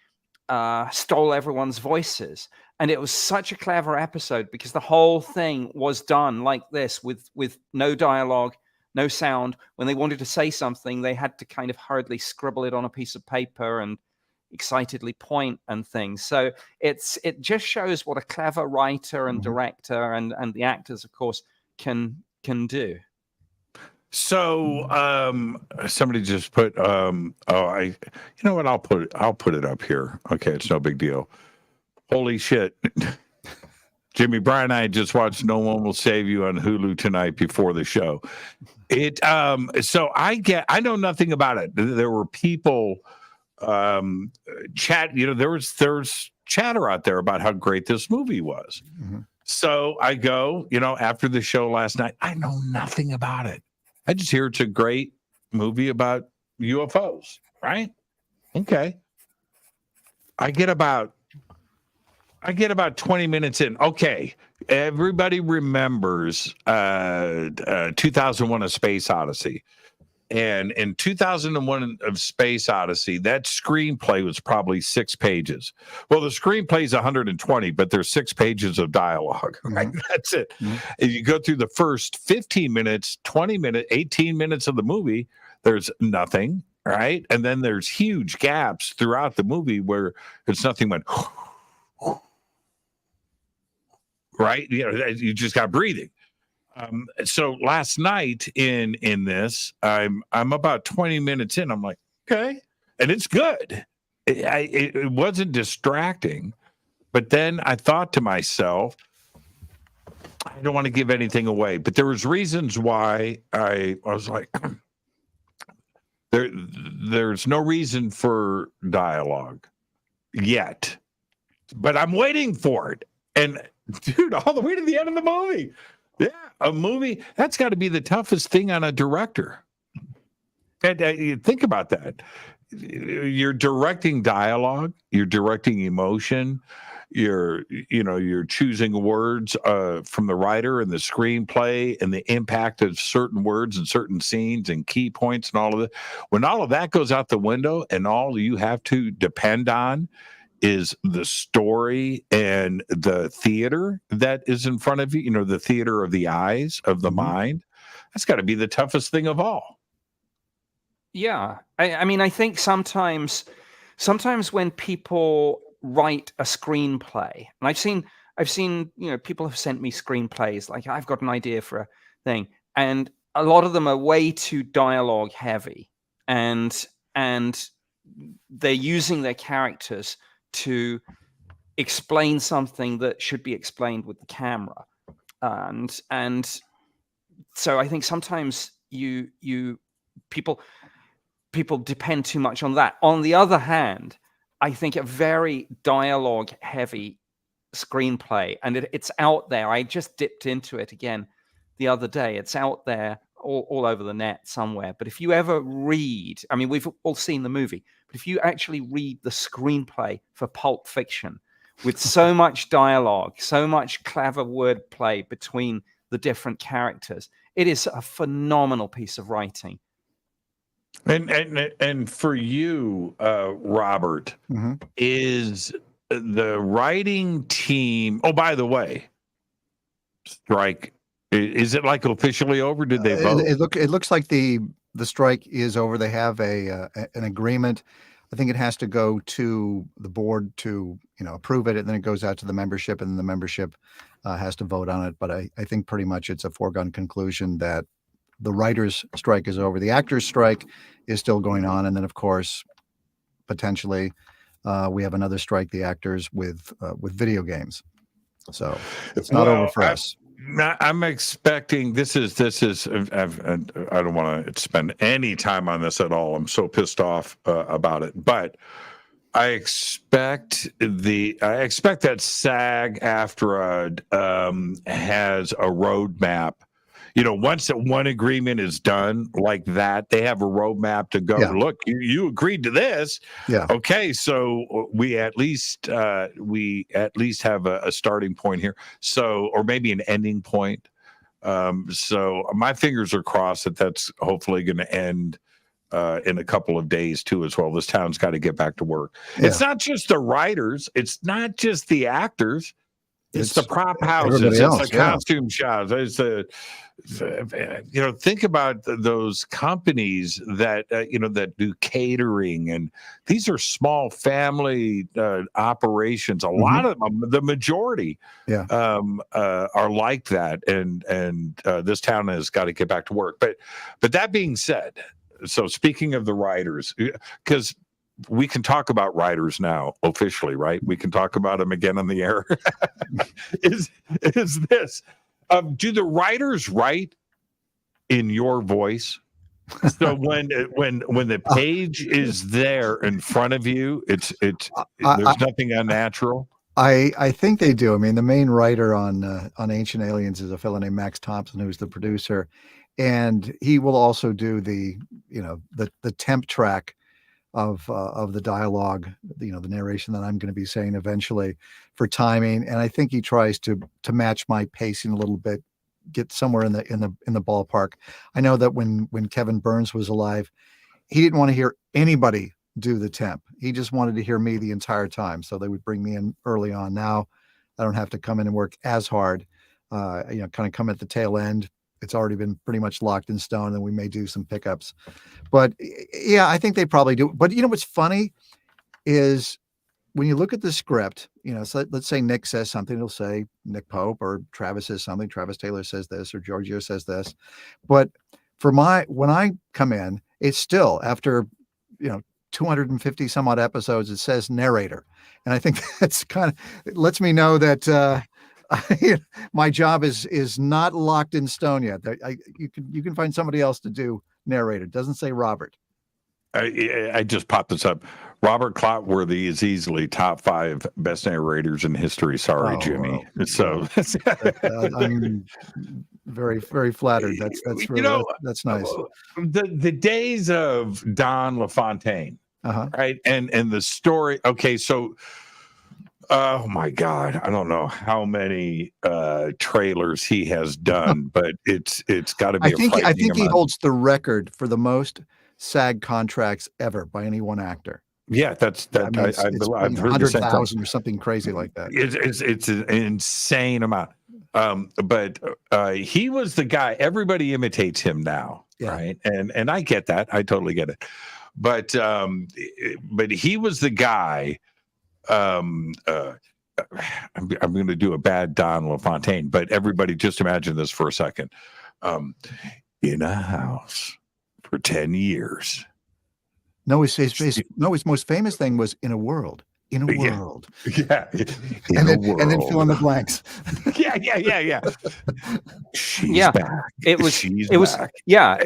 stole everyone's voices. And it was such a clever episode because the whole thing was done like this with no dialogue, no sound. When they wanted to say something, they had to kind of hurriedly scribble it on a piece of paper and excitedly point and things. So it just shows what a clever writer and director and the actors, of course, can do. So somebody just put you know what, I'll put it up here. Okay, it's no big deal. Holy shit. Jimmy, Brian and I just watched No One Will Save You on Hulu tonight before the show. So I know nothing about it. There were people chat, there's chatter out there about how great this movie was. So I go, after the show last night, I know nothing about it. I just hear it's a great movie about UFOs, right? Okay. I get about 20 minutes in. Okay. Everybody remembers 2001: A Space Odyssey. And in 2001 of Space Odyssey, that screenplay was probably 6 pages. Well, the screenplay is 120, but there's 6 pages of dialogue. Right? That's it. If you go through the first 15 minutes, 20 minutes, 18 minutes of the movie, there's nothing, right? And then there's huge gaps throughout the movie where it's nothing but, right? You just got breathing. So last night in this, I'm about 20 minutes in. I'm like, okay, and it's good. It wasn't distracting, but then I thought to myself, I don't want to give anything away, but there was reasons why I was like, there's no reason for dialogue yet, but I'm waiting for it. And dude, all the way to the end of the movie. Yeah, a movie, that's got to be the toughest thing on a director. And you think about that. You're directing dialogue, you're directing emotion, you're choosing words from the writer and the screenplay and the impact of certain words and certain scenes and key points and all of that. When all of that goes out the window and all you have to depend on is the story and the theater that is in front of you, the theater of the eyes, of the mind. That's got to be the toughest thing of all. Yeah. I mean, I think sometimes when people write a screenplay, and I've seen, people have sent me screenplays, like I've got an idea for a thing, and a lot of them are way too dialogue heavy, and they're using their characters to explain something that should be explained with the camera, and so I think sometimes people depend too much on that. On the other hand, I think a very dialogue heavy screenplay, and it's out there. I just dipped into it again the other day. It's out there all over the net somewhere. But if you ever read, I mean, we've all seen the movie, but if you actually read the screenplay for Pulp Fiction with so much dialogue, so much clever wordplay between the different characters, it is a phenomenal piece of writing. And for you, Robert, is the writing team? Oh, by the way, strike. Is it like officially over? Did they vote? It looks like the strike is over. They have an agreement. I think it has to go to the board to approve it, and then it goes out to the membership, and then the membership has to vote on it. But I think pretty much it's a foregone conclusion that the writers' strike is over. The actors' strike is still going on, and then of course, potentially, we have another strike. The actors with video games. So it's not over for us. I'm expecting this is. I don't want to spend any time on this at all. I'm so pissed off about it, but I expect that SAG-AFTRA has a roadmap once that one agreement is done like that, they have a roadmap to go. Yeah. Look, you agreed to this. Yeah. Okay, so we at least have a starting point here. So, or maybe an ending point. So my fingers are crossed that that's hopefully going to end in a couple of days too, as well. This town's got to get back to work. Yeah. It's not just the writers. It's not just the actors. It's the prop houses. everybody else, It's the costume shops. It's the, think about those companies that, that do catering. And these are small family operations. A lot of them, the majority are like that. And this town has got to get back to work. But that being said, so speaking of the writers, because we can talk about writers now officially, right? We can talk about them again on the air. is this? Do the writers write in your voice? So when the page is there in front of you, there's nothing unnatural. I think they do. I mean, the main writer on Ancient Aliens is a fellow named Max Thompson, who's the producer, and he will also do the temp track of the dialogue, the narration that I'm going to be saying eventually for timing. And I think he tries to match my pacing a little bit, get somewhere in the ballpark. I know that when Kevin Burns was alive, he didn't want to hear anybody do the temp. He just wanted to hear me the entire time. So they would bring me in early on. Now I don't have to come in and work as hard, kind of come at the tail end. It's already been pretty much locked in stone, and we may do some pickups. But yeah, I think they probably do. But what's funny is when you look at the script, so let's say Nick says something, it'll say Nick Pope, or Travis says something, Travis Taylor says this, or Giorgio says this. But when I come in, it's still after, 250 some odd episodes, it says narrator. And I think that's it lets me know that, my job is not locked in stone yet. You can find somebody else to do narrator. It doesn't say Robert. I just popped this up. Robert Clotworthy is easily top 5 best narrators in history. Sorry, Jimmy. So I'm very, very flattered. That's really, that's nice. The days of Don LaFontaine, right? And the story. Okay, so. Oh my God! I don't know how many trailers he has done, but it's got to be. I think he holds the record for the most SAG contracts ever by any one actor. Yeah, I've heard 100,000 or something crazy like that. It's an insane amount. But he was the guy. Everybody imitates him now, right? And I get that. I totally get it. But he was the guy. I'm going to do a bad Don LaFontaine, but everybody just imagine this for a second. In a house for 10 years. No, his most famous thing was in a world. In a world. Yeah. And then fill in the blanks. Yeah. She's back. It was back. Yeah.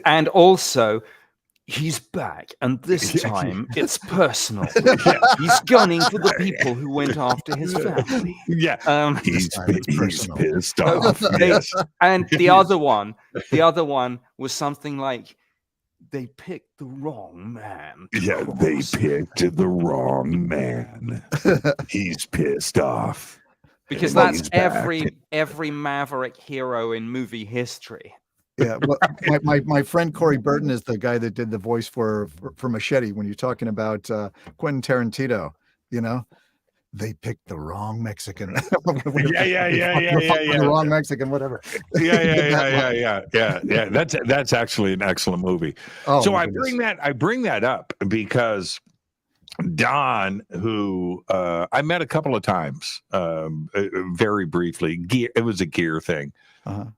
And also, he's back, and this time it's personal. He's gunning for the people who went after his family. Yeah, he's pissed off. And the other one was something like, they picked the wrong man. Yeah, they picked the wrong man. He's pissed off. Because that's every maverick hero in movie history. Yeah, well, my friend Corey Burton is the guy that did the voice for Machete when you're talking about Quentin Tarantino. They picked the wrong Mexican. Yeah. The wrong Mexican, whatever. Yeah. That's actually an excellent movie. So I bring that up because Don, who I met a couple of times, very briefly. It was a gear thing.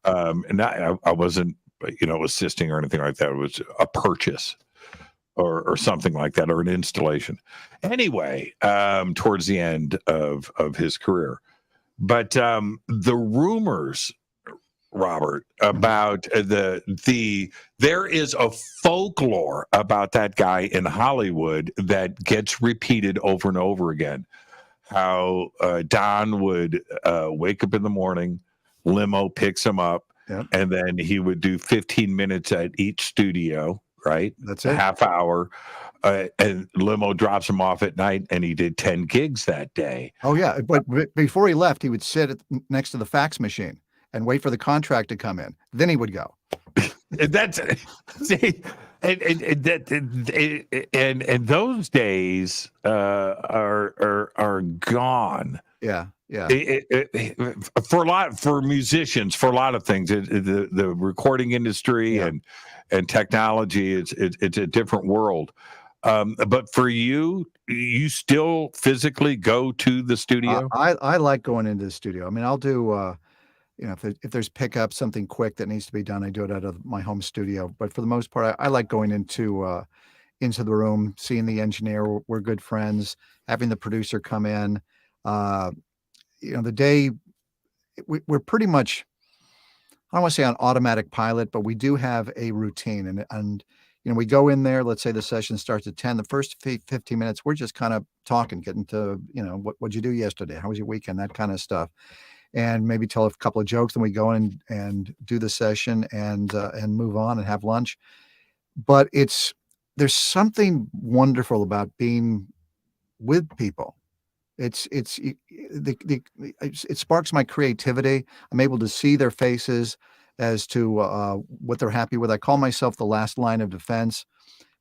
And I wasn't, assisting or anything like that. It was a purchase or something like that, or an installation. Anyway, towards the end of his career. But the rumors, Robert, about there is a folklore about that guy in Hollywood that gets repeated over and over again. How Don would wake up in the morning, limo picks him up, Yep. and then he would do 15 minutes at each studio, right? That's A it. half hour, and limo drops him off at night, and he did 10 gigs that day. Oh yeah, but before he left, he would sit next to the fax machine and wait for the contract to come in. Then he would go. And that's see, and those days are gone. Yeah, yeah. For musicians, for a lot of things, the recording industry and technology, it's a different world. But for you, you still physically go to the studio? I like going into the studio. I mean, I'll do if there's pickup, something quick that needs to be done, I do it out of my home studio. But for the most part, I like going into the room, seeing the engineer. We're good friends. Having the producer come in. The day we're pretty much, I don't want to say on automatic pilot, but we do have a routine. And we go in there, let's say the session starts at 10. The first 15 minutes, we're just kind of talking, getting to, what'd you do yesterday? How was your weekend? That kind of stuff. And maybe tell a couple of jokes. Then we go in and do the session and move on and have lunch. But there's something wonderful about being with people. It sparks my creativity. I'm able to see their faces as to what they're happy with. I call myself the last line of defense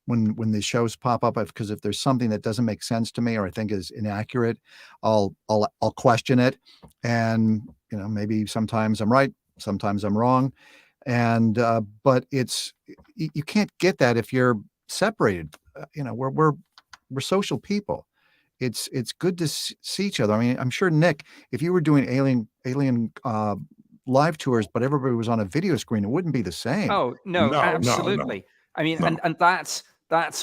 when the shows pop up, because if there's something that doesn't make sense to me or I think is inaccurate, I'll question it. And maybe sometimes I'm right, sometimes I'm wrong. And but you can't get that if you're separated. We're social people. It's good to see each other. I mean, I'm sure, Nick, if you were doing alien live tours, but everybody was on a video screen, it wouldn't be the same. Oh no, absolutely. No. I mean, and that's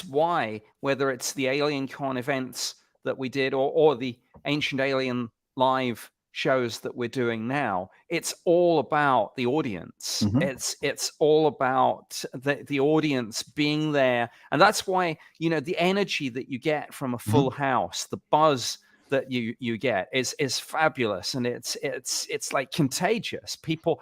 why, whether it's the AlienCon events that we did or the Ancient Alien live shows that we're doing now, it's all about the audience. Mhm. It's all about the audience being there, and that's why the energy that you get from a full house, the buzz that you get is fabulous, and it's like contagious. People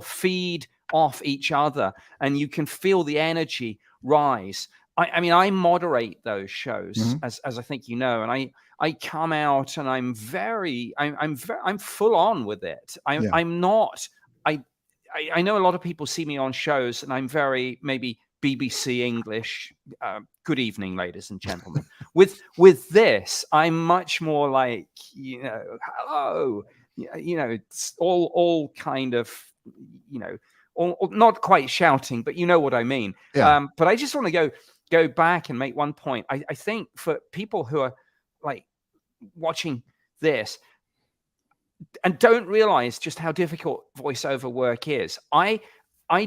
feed off each other, and you can feel the energy rise. I mean, I moderate those shows, as I think and I come out and I'm full on with it. I'm not. I know a lot of people see me on shows, and I'm very maybe BBC English. Good evening, ladies and gentlemen. With this, I'm much more like hello. It's all kind of or not quite shouting, but you know what I mean. Yeah. But I just want to go back and make one point. I think for people who are like watching this and don't realize just how difficult voiceover work is, I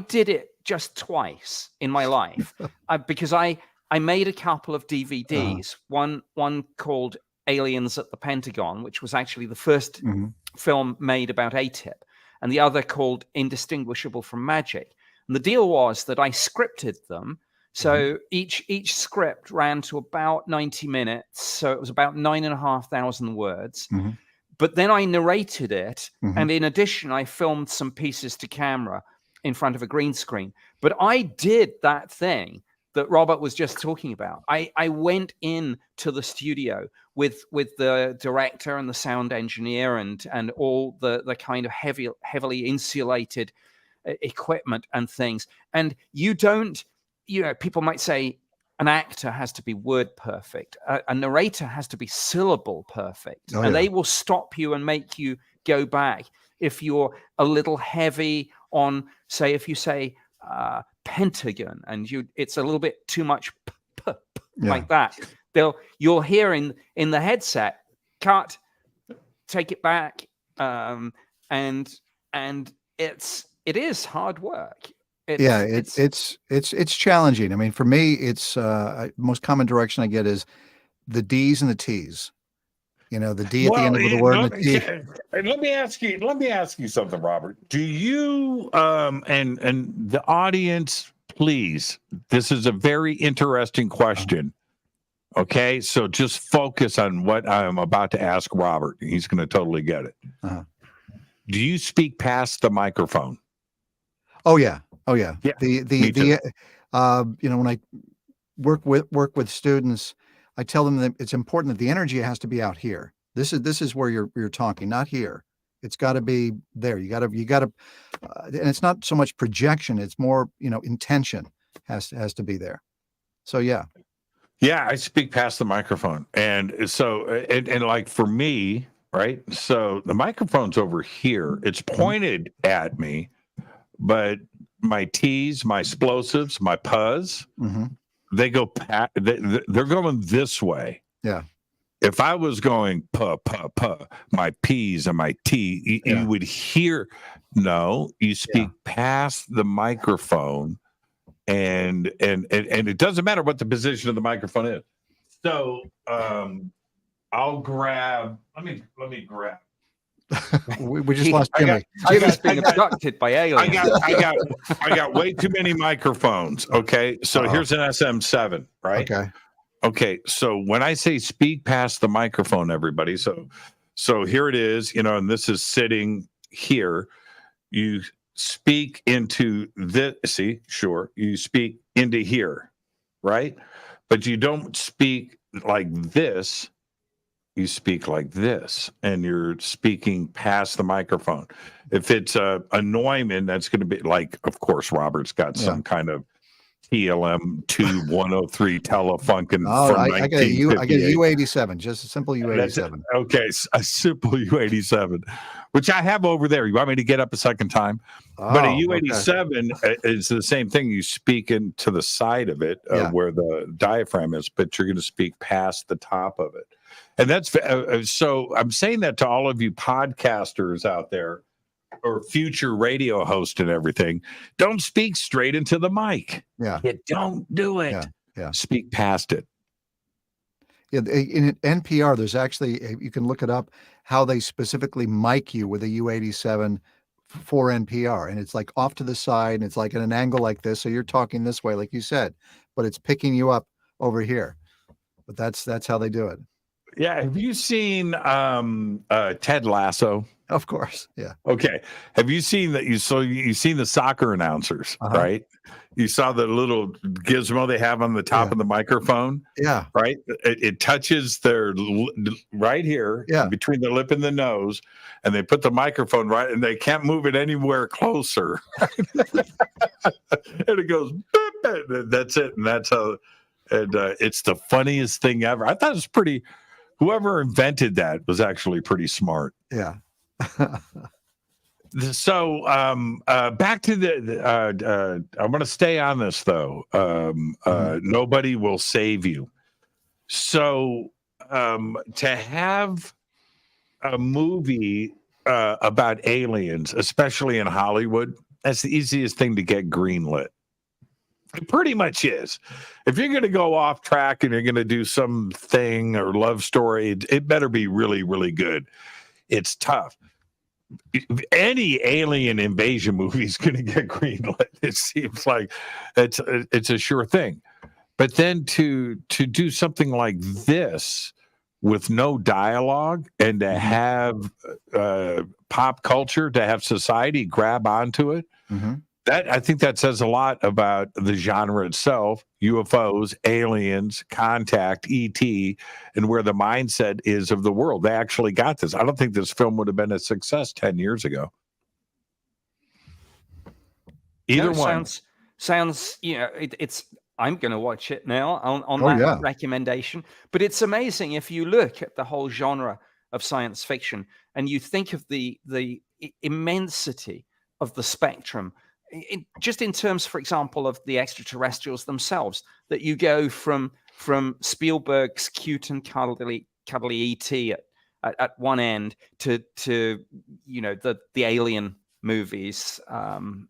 did it just twice in my life because I made a couple of DVDs. One called Aliens at the Pentagon, which was actually the first film made about ATIP, and the other called Indistinguishable from Magic. And the deal was that I scripted them. So each script ran to about 90 minutes. So it was about 9,500 words. But then I narrated it. And in addition, I filmed some pieces to camera in front of a green screen. But I did that thing that Robert was just talking about. I went in to the studio with the director and the sound engineer and all the kind of heavily insulated equipment and things. And people might say an actor has to be word perfect. A narrator has to be syllable perfect. Oh, and yeah. they will stop you and make you go back if you're a little heavy on, say, if you say Pentagon and it's a little bit too much like that. You'll hear in the headset, cut, take it back, and it is hard work. It's challenging. I mean, for me, it's most common direction I get is the D's and the T's. The D at the end of the word and the T. Let me ask you something, Robert. Do you and the audience, please? This is a very interesting question. Okay, so just focus on what I'm about to ask Robert. He's going to totally get it. Do you speak past the microphone? Oh yeah. Oh yeah. Yeah, me too. When I work with students, I tell them that it's important that the energy has to be out here. This is where you're talking, not here. It's got to be there. You got to, and it's not so much projection. It's more, intention has to be there. So yeah. Yeah, I speak past the microphone. And so, and like for me, right? So the microphone's over here. It's pointed at me, but my T's, my explosives, my puzz, they go they're going this way. Yeah. If I was going puh, puh, puh, my P's and my T, you would hear, no, you speak past the microphone. And it doesn't matter what the position of the microphone is. So I'll grab. Let me grab. we just lost Jimmy. Jimmy's been abducted by aliens. I got way too many microphones. Okay, so here's an SM7, right? Okay. So when I say speak past the microphone, everybody. So here it is. And this is sitting here. You speak into this. See, sure, you speak into here, right? But you don't speak like this. You speak like this, and you're speaking past the microphone. If it's a Neumann, that's going to be like, of course, Robert's got some kind of TLM 2103 Telefunken. Oh, I get a U87, just a simple U87. Okay, a simple U87, which I have over there. You want me to get up a second time? But a U87 is the same thing. You speak into the side of it where the diaphragm is, but you're going to speak past the top of it. And that's so I'm saying that to all of you podcasters out there or future radio host and everything. Don't speak straight into the mic. Yeah. You don't do it. Yeah. Speak past it. Yeah. In NPR, there's actually, you can look it up, how they specifically mic you with a U87 for NPR. And it's like off to the side and it's like at an angle like this. So you're talking this way, like you said, but it's picking you up over here. But that's how they do it. Yeah. Have you seen Ted Lasso? Of course. Yeah. Okay. Have you seen that? You've seen the soccer announcers, right? You saw the little gizmo they have on the top of the microphone. Yeah. Right. It touches their right here between the lip and the nose, and they put the microphone right, and they can't move it anywhere closer. And it goes, beep, and that's it. And that's how, and it's the funniest thing ever. I thought it was pretty, whoever invented that was actually pretty smart. Yeah. So back to the I want to stay on this though. Nobody will save you. So to have a movie about aliens, especially in Hollywood, that's the easiest thing to get greenlit. It pretty much is. If you're going to go off track and you're going to do something or love story, it better be really, really good. It's tough. Any alien invasion movie is going to get greenlit. It seems like it's a sure thing. But then to do something like this with no dialogue and to have pop culture, to have society grab onto it, that I think that says a lot about the genre itself, UFOs, aliens, contact, ET, and where the mindset is of the world. They actually got this. I don't think this film would have been a success 10 years ago. Either one. Sounds, it's I'm going to watch it now on that recommendation. But it's amazing if you look at the whole genre of science fiction and you think of the immensity of the spectrum. Just in terms, for example, of the extraterrestrials themselves, that you go from Spielberg's cute and cuddly ET at one end to the alien movies on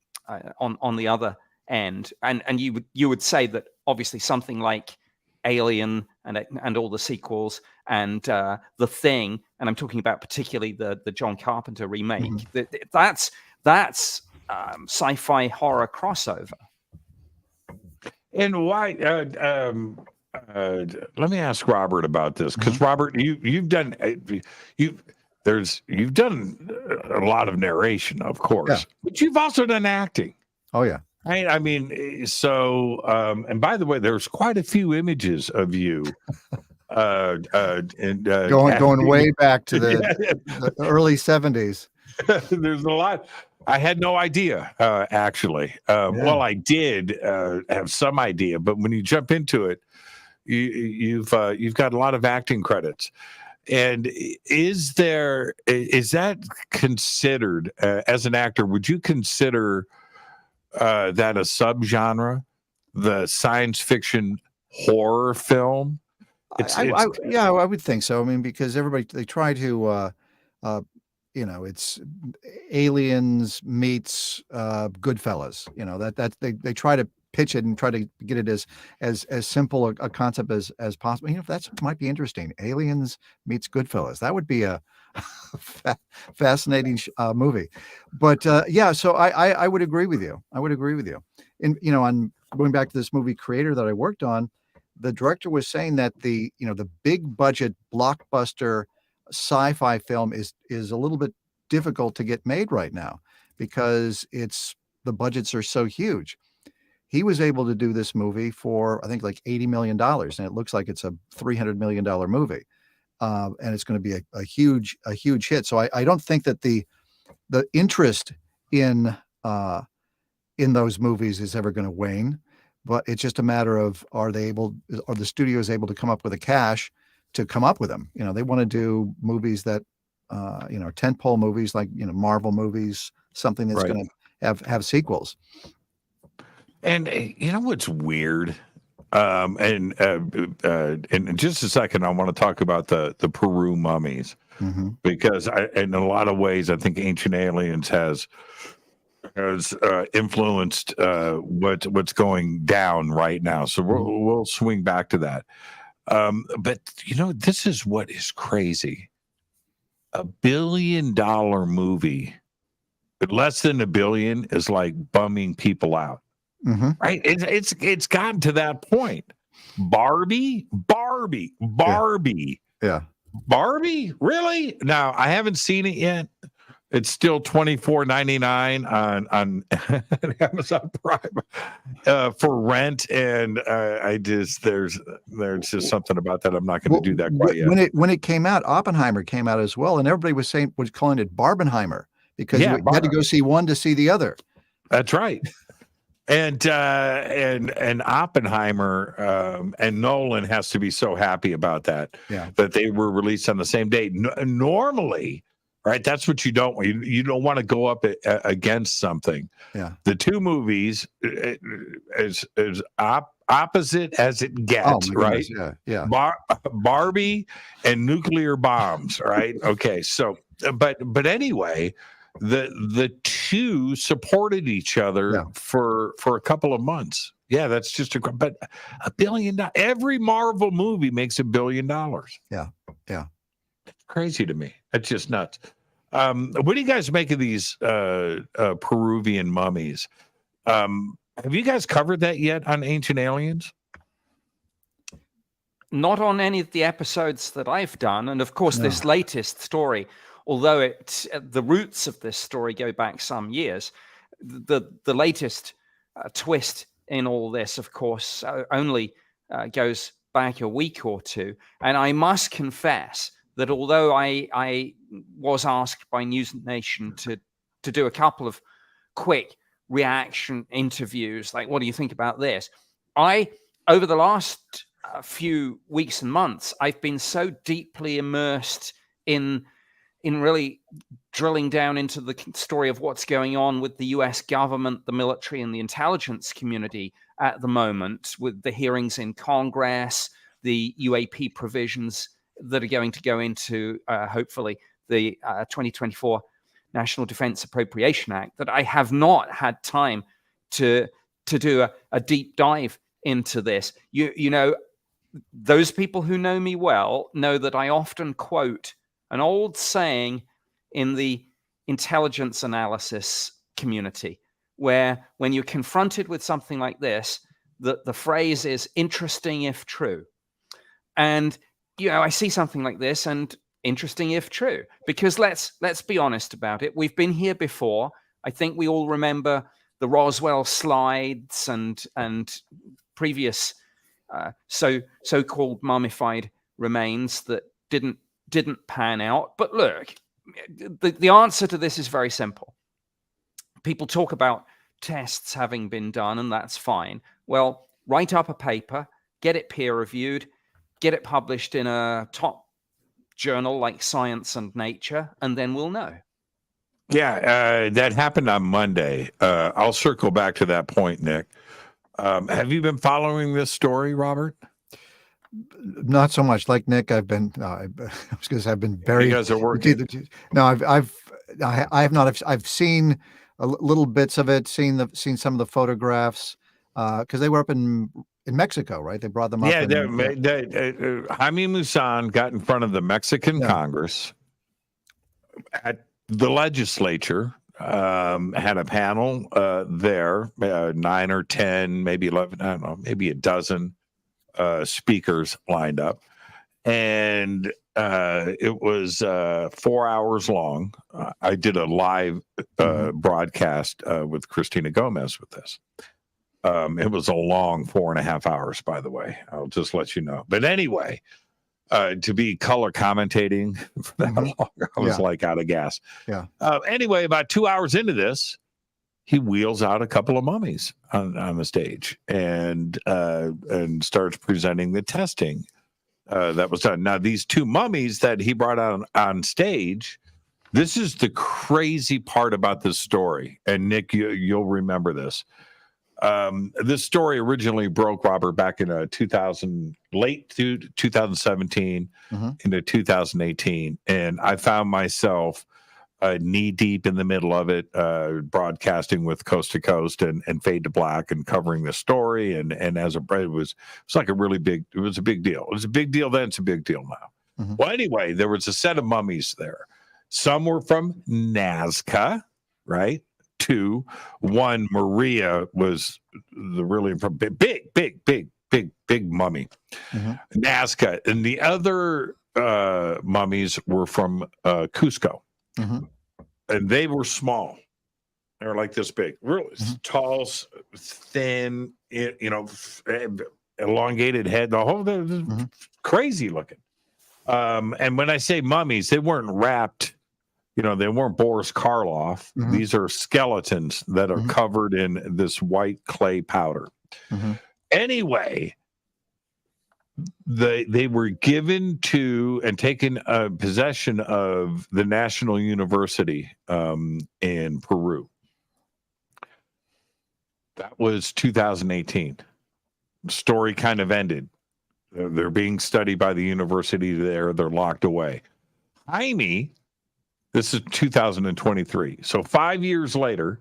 the other end, and you would say that obviously something like Alien and all the sequels and The Thing, and I'm talking about particularly the John Carpenter remake. That's sci-fi horror crossover. And why? Let me ask Robert about this, because Robert, you've done a lot of narration, of course, but you've also done acting. Oh yeah. I mean, so and by the way, there's quite a few images of you and Going way back to yeah, the early 70s. there's a lot. I had no idea, actually. Well, I did have some idea, but when you jump into it, you've got a lot of acting credits. And is that considered as an actor? Would you consider that a subgenre, the science fiction horror film? Yeah, I would think so. I mean, because they try to, it's Aliens meets Goodfellas. They try to pitch it and try to get it as simple a concept as possible. That might be interesting. Aliens meets Goodfellas. That would be a fascinating movie. But yeah, so I would agree with you. And on going back to this movie Creator that I worked on, the director was saying that the big budget blockbuster sci-fi film is a little bit difficult to get made right now because the budgets are so huge. He was able to do this movie for, I think, like $80 million, and it looks like it's a $300 million movie, and it's going to be a huge hit. So I don't think that the interest in those movies is ever going to wane, but it's just a matter of are the studios able to come up with the cash to come up with them? They want to do movies that tentpole movies like Marvel movies, something that's going to have sequels. And you know what's weird? And in just a second, I want to talk about the Peru mummies, because in a lot of ways, I think Ancient Aliens has influenced what's going down right now. So we'll swing back to that. But this is what is crazy: $1 billion movie, but less than $1 billion is like bumming people out. Right? It's gotten to that point. Barbie. Yeah. Barbie? Really? Now, I haven't seen it yet. It's still $24.99 on Amazon Prime for rent, and there's just something about that. I'm not going to do that quite yet. When it came out, Oppenheimer came out as well, and everybody was calling it Barbenheimer because you had to go see one to see the other. That's right. And Oppenheimer and Nolan has to be so happy about that. Yeah. That they were released on the same date. Normally, right? That's what you don't want. You don't want to go up against something. Yeah. The two movies as opposite as it gets, right? Goodness, yeah. Barbie and nuclear bombs, right? Okay. So, but anyway. The two supported each other for a couple of months. Yeah, that's just but $1 billion. Every Marvel movie makes $1 billion. Yeah. It's crazy to me. It's just nuts. What do you guys make of these Peruvian mummies? Have you guys covered that yet on Ancient Aliens? Not on any of the episodes that I've done, and of course, this latest story. Although the roots of this story go back some years, the latest twist in all this, of course, only goes back a week or two. And I must confess that although I was asked by News Nation to do a couple of quick reaction interviews, like, what do you think about this? Over the last few weeks and months, I've been so deeply immersed in really drilling down into the story of what's going on with the US government, the military, and the intelligence community at the moment, with the hearings in Congress, the UAP provisions that are going to go into, hopefully, the 2024 National Defense Appropriation Act, that I have not had time to do a deep dive into this. You know, those people who know me well know that I often quote an old saying in the intelligence analysis community, where when you're confronted with something like this, the phrase is interesting if true. And, I see something like this and interesting if true, because let's be honest about it. We've been here before. I think we all remember the Roswell slides and previous so-called mummified remains that didn't pan out. But look, the answer to this is very simple. People talk about tests having been done, and that's fine. Well, write up a paper, get it peer reviewed, get it published in a top journal like Science and Nature, and then we'll know. Yeah, that happened on Monday. I'll circle back to that point, Nick. Have you been following this story, Robert? Not so much. Like Nick, I've been. I was going to say I've been very. You guys are working. No, I have not. I've seen little bits of it. Seen some of the photographs because they were up in Mexico, right? They brought them up. Yeah, Jaime Maussan got in front of the Mexican Congress at the legislature. Had a panel there, 9 or 10, maybe 11, I don't know, maybe a dozen speakers lined up. And it was 4 hours long. I did a live broadcast with Christina Gomez with this. It was a long 4.5 hours, by the way. I'll just let you know. But anyway, to be color commentating for that long, I was like out of gas. Yeah. Anyway, about 2 hours into this, he wheels out a couple of mummies on the stage and starts presenting the testing that was done. Now, these two mummies that he brought on stage, this is the crazy part about this story. And Nick, you'll remember this. This story originally broke, Robert, back in late 2017 into 2018, and I found myself knee deep in the middle of it, broadcasting with Coast to Coast and Fade to Black and covering the story. And as it was like it was a big deal. It was a big deal then. It's a big deal now. Well, anyway, there was a set of mummies there. Some were from Nazca, right? 2. 1, Maria was the really big mummy. Nazca, and the other mummies were from Cusco, and they were small. They were like this big, really tall, thin, elongated head. The whole crazy looking. And when I say mummies, they weren't wrapped. They weren't Boris Karloff. These are skeletons that are covered in this white clay powder. Anyway, they were given to and taken possession of the National University in Peru. That was 2018. The story kind of ended. They're being studied by the university there. They're locked away. Jaime... This is 2023. So 5 years later,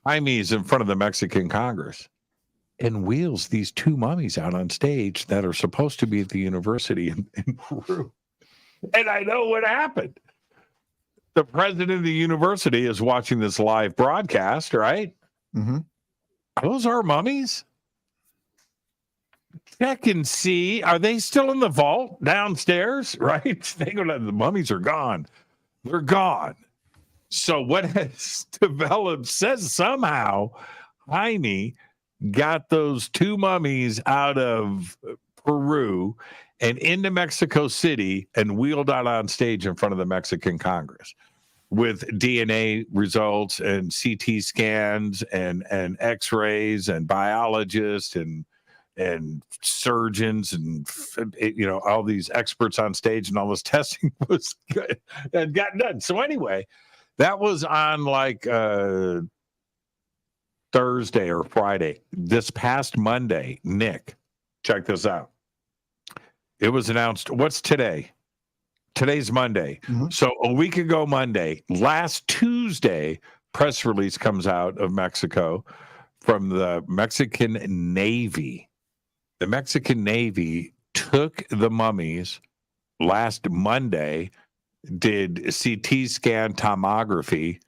Jaime is in front of the Mexican Congress and wheels these two mummies out on stage that are supposed to be at the university in Peru. And I know what happened. The president of the university is watching this live broadcast, right? Those are mummies? Check and see. Are they still in the vault downstairs, right? They go, the mummies are gone. They're gone. So what has developed says somehow Jaime got those two mummies out of Peru and into Mexico City and wheeled out on stage in front of the Mexican Congress with DNA results and CT scans and X-rays and biologists and surgeons and all these experts on stage, and all this testing was good and got done. So anyway, that was on like Thursday or Friday. This past Monday, Nick, check this out. It was announced. What's today? Today's Monday. So a week ago Monday, last Tuesday, press release comes out of Mexico from the Mexican Navy. The Mexican Navy took the mummies last Monday, did CT scan, tomography,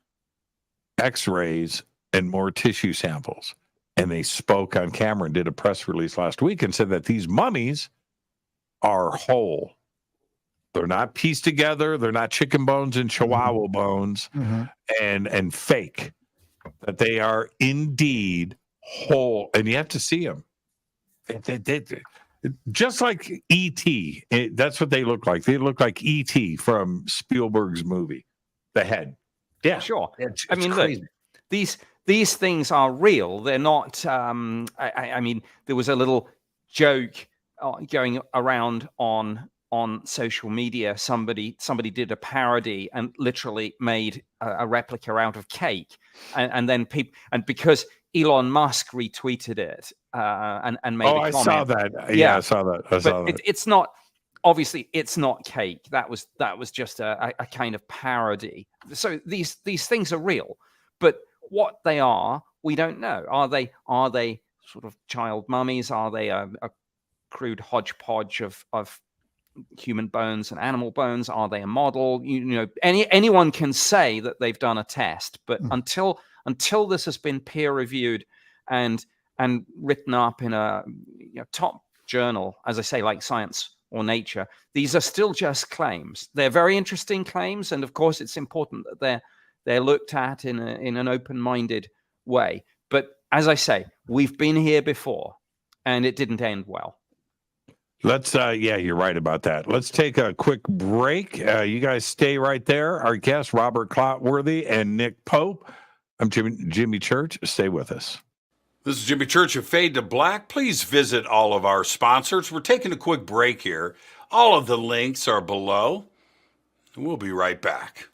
X-rays, and more tissue samples. And they spoke on camera and did a press release last week and said that these mummies are whole. They're not pieced together. They're not chicken bones and chihuahua bones and fake. that they are indeed whole, and you have to see them. Just like E.T., that's what they look like. They look like E.T. from Spielberg's movie, the head. Yeah, sure. It's I mean, crazy. Look, these things are real. They're not. I mean, there was a little joke going around on social media. Somebody did a parody and literally made a replica out of cake, and then people, and because Elon Musk retweeted it and made a comment. I saw that. Yeah, I saw that. It's not, obviously it's not cake. That was just a kind of parody. So these things are real, but what they are, we don't know. Are they sort of child mummies? Are they a crude hodgepodge of human bones and animal bones? Are they a model? You know, anyone can say that they've done a test, but until this has been peer reviewed and written up in a top journal, as I say, like Science or Nature, these are still just claims. They're very interesting claims, and of course, it's important that they're looked at in an open-minded way. But as I say, we've been here before, and it didn't end well. Let's, yeah, you're right about that. Let's take a quick break. You guys stay right there. Our guests, Robert Clotworthy and Nick Pope. I'm Jimmy Church. Stay with us. This is Jimmy Church of Fade to Black. Please visit all of our sponsors. We're taking a quick break here. All of the links are below. We'll be right back.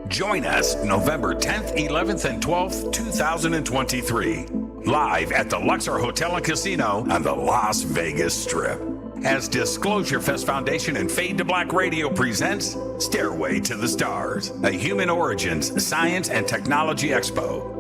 Join us November 10th, 11th, and 12th, 2023. Live at the Luxor Hotel and Casino on the Las Vegas Strip. As Disclosure Fest Foundation and Fade to Black Radio presents Stairway to the Stars, a Human Origins Science and Technology Expo.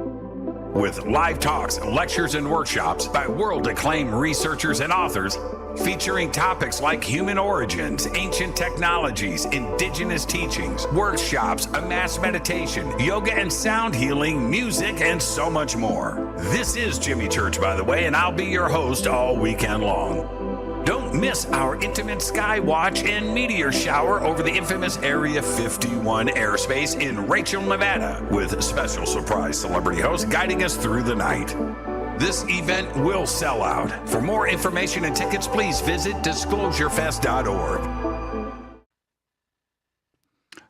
With live talks, lectures, and workshops by world-acclaimed researchers and authors featuring topics like human origins, ancient technologies, indigenous teachings, workshops, a mass meditation, yoga and sound healing, music, and so much more. This is Jimmy Church, by the way, and I'll be your host all weekend long. Don't miss our intimate sky watch and meteor shower over the infamous Area 51 airspace in Rachel, Nevada, with special surprise celebrity hosts guiding us through the night. This event will sell out. For more information and tickets, please visit disclosurefest.org.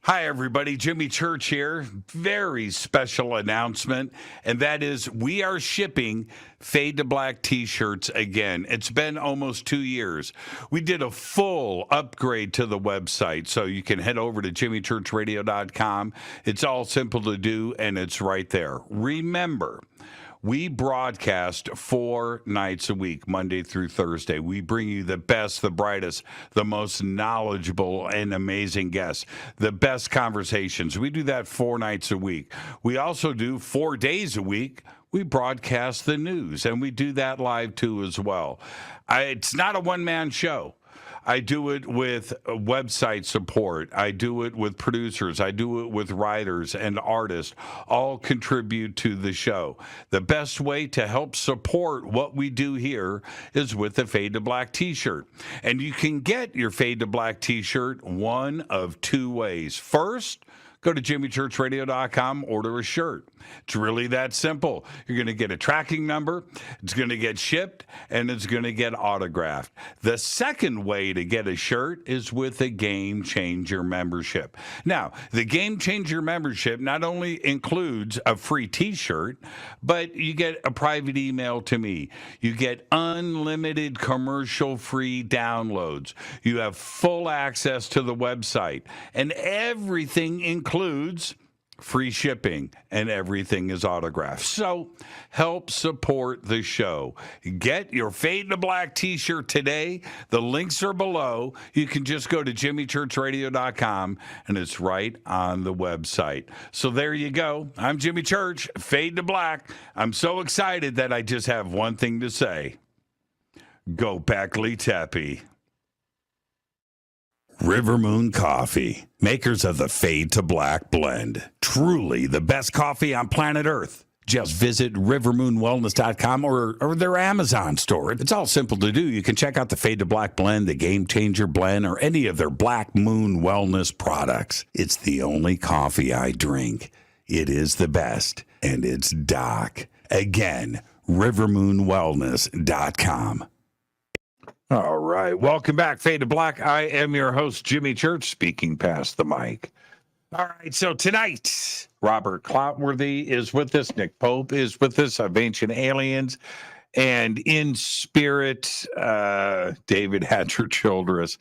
Hi, everybody. Jimmy Church here. Very special announcement, and that is we are shipping Fade to Black T-shirts again. It's been almost 2 years. We did a full upgrade to the website, so you can head over to jimmychurchradio.com. It's all simple to do, and it's right there. Remember, we broadcast 4 nights a week, Monday through Thursday. We bring you the best, the brightest, the most knowledgeable and amazing guests, the best conversations. We do that 4 nights a week. We also do 4 days a week. We broadcast the news, and we do that live too as well. It's not a one-man show. I do it with website support. I do it with producers. I do it with writers and artists. All contribute to the show. The best way to help support what we do here is with the Fade to Black T-shirt. And you can get your Fade to Black T-shirt one of 2 ways. First, go to jimmychurchradio.com, order a shirt. It's really that simple. You're going to get a tracking number, it's going to get shipped, and it's going to get autographed. The second way to get a shirt is with a Game Changer membership. Now, the Game Changer membership not only includes a free T-shirt, but you get a private email to me. You get unlimited commercial-free downloads. You have full access to the website, and everything includes free shipping, and everything is autographed. So help support the show. Get your Fade to Black T-shirt today. The links are below. You can just go to jimmychurchradio.com, and it's right on the website. So there you go. I'm Jimmy Church, Fade to Black. I'm so excited that I just have one thing to say. Go Beckley Teppy. River Moon Coffee, makers of the Fade to Black blend. Truly the best coffee on planet Earth. Just visit rivermoonwellness.com or their Amazon store. It's all simple to do. You can check out the Fade to Black blend, the Game Changer blend, or any of their Black Moon Wellness products. It's the only coffee I drink. It is the best. and it's Doc. Again, rivermoonwellness.com. All right. Welcome back, Fade to Black. I am your host, Jimmy Church, speaking past the mic. All right. So tonight, Robert Clotworthy is with us. Nick Pope is with us of Ancient Aliens. And in spirit, David Hatcher Childress,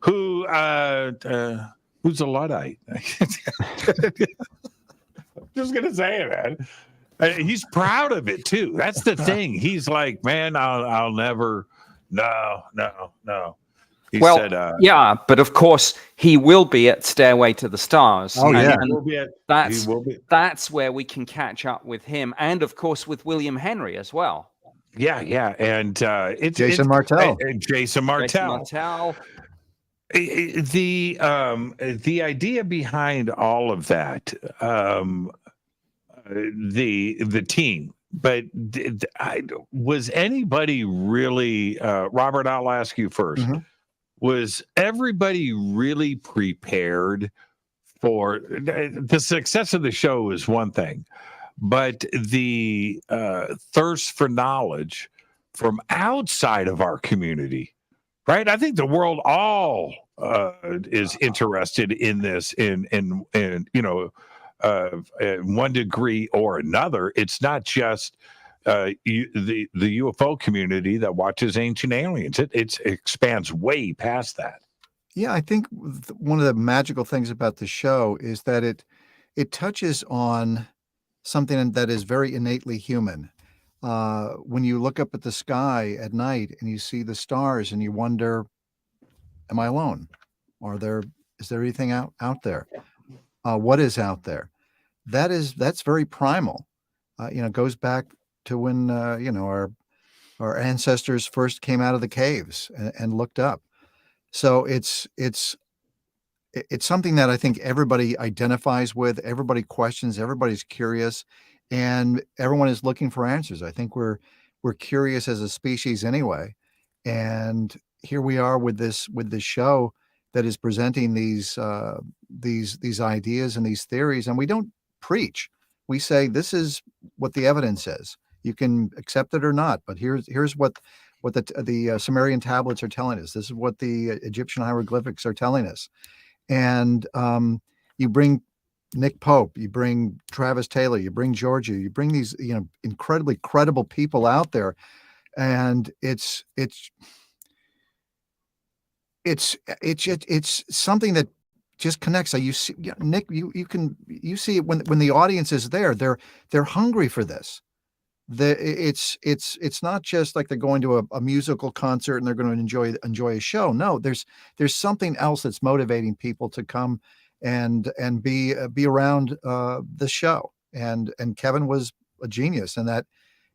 who's a Luddite. Just going to say it, man. He's proud of it, too. That's the thing. He's like, man, I'll never... No. He said, yeah, but of course he will be at Stairway to the Stars. Oh, yeah. That's where we can catch up with him, and of course with William Henry as well. Yeah, and it's Jason Martell. Jason Martell. The idea behind all of that, the team. But was anybody really, Robert, I'll ask you first. Mm-hmm. Was everybody really prepared for the success of the show is one thing, but the thirst for knowledge from outside of our community, right? I think the world all is interested in this in one degree or another. It's not just the UFO community that watches Ancient Aliens. It expands way past that. Yeah, I think one of the magical things about the show is that it touches on something that is very innately human. When you look up at the sky at night and you see the stars and you wonder, am I alone? Is there anything out there? What is out there? That's very primal. It goes back to when our ancestors first came out of the caves and looked up. So it's something that I think everybody identifies with, everybody questions, everybody's curious, and everyone is looking for answers. I think we're curious as a species anyway. And here we are with this show that is presenting these ideas and these theories, and we don't preach. We say this is what the evidence says. You can accept it or not, but here's what the Sumerian tablets are telling us. This is what the Egyptian hieroglyphics are telling us. And you bring Nick Pope, you bring Travis Taylor, you bring Georgia, you bring these incredibly credible people out there, and it's something that just connects. So you see, Nick, you see it when the audience is there. They're hungry for this. It's not just like they're going to a musical concert and they're going to enjoy a show. No, there's something else that's motivating people to come and be around the show. And Kevin was a genius in that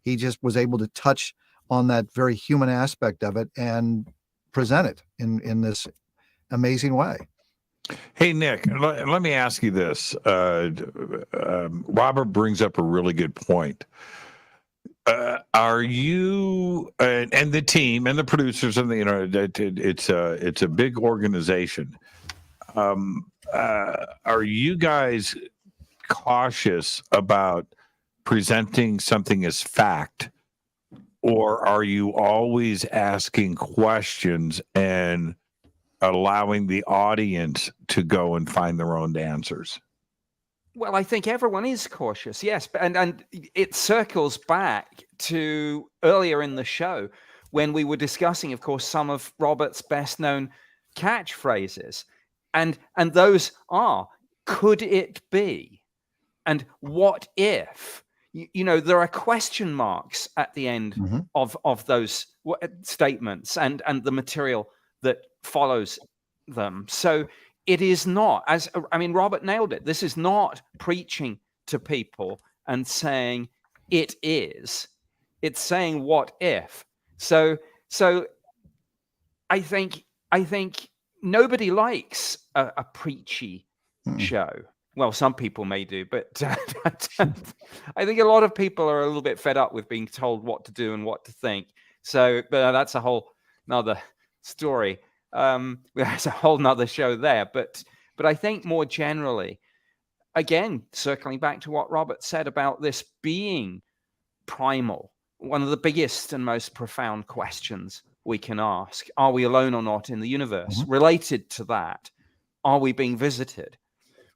he just was able to touch on that very human aspect of it and present it in this amazing way. Hey, Nick, let me ask you this. Robert brings up a really good point. Are you and the team and the producers and it's a big organization. Are you guys cautious about presenting something as fact, or are you always asking questions and allowing the audience to go and find their own answers? Well, I think everyone is cautious, yes. And it circles back to earlier in the show when we were discussing, of course, some of Robert's best-known catchphrases. And those are, could it be? And what if? There are question marks at the end of those statements and the material that follows them. So it is not, Robert nailed it. This is not preaching to people and saying it is. It's saying what if. So I think nobody likes a preachy show. Well, some people may do, but I think a lot of people are a little bit fed up with being told what to do and what to think. So, but that's a whole nother story. There's a whole nother show there. But I think more generally, again, circling back to what Robert said about this being primal, one of the biggest and most profound questions we can ask. Are we alone or not in the universe? Related to that, are we being visited?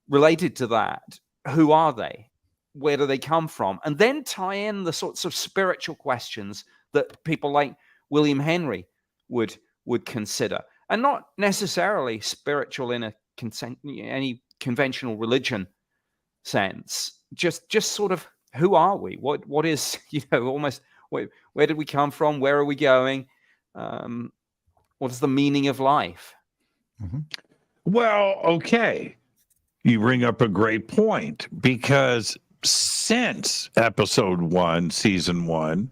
Related to that, who are they? Where do they come from? And then tie in the sorts of spiritual questions that people like William Henry would consider, and not necessarily spiritual in any conventional religion sense. Just sort of, who are we? What is, almost, where did we come from? Where are we going? What is the meaning of life? Well, okay. You bring up a great point, because since episode 1, season 1,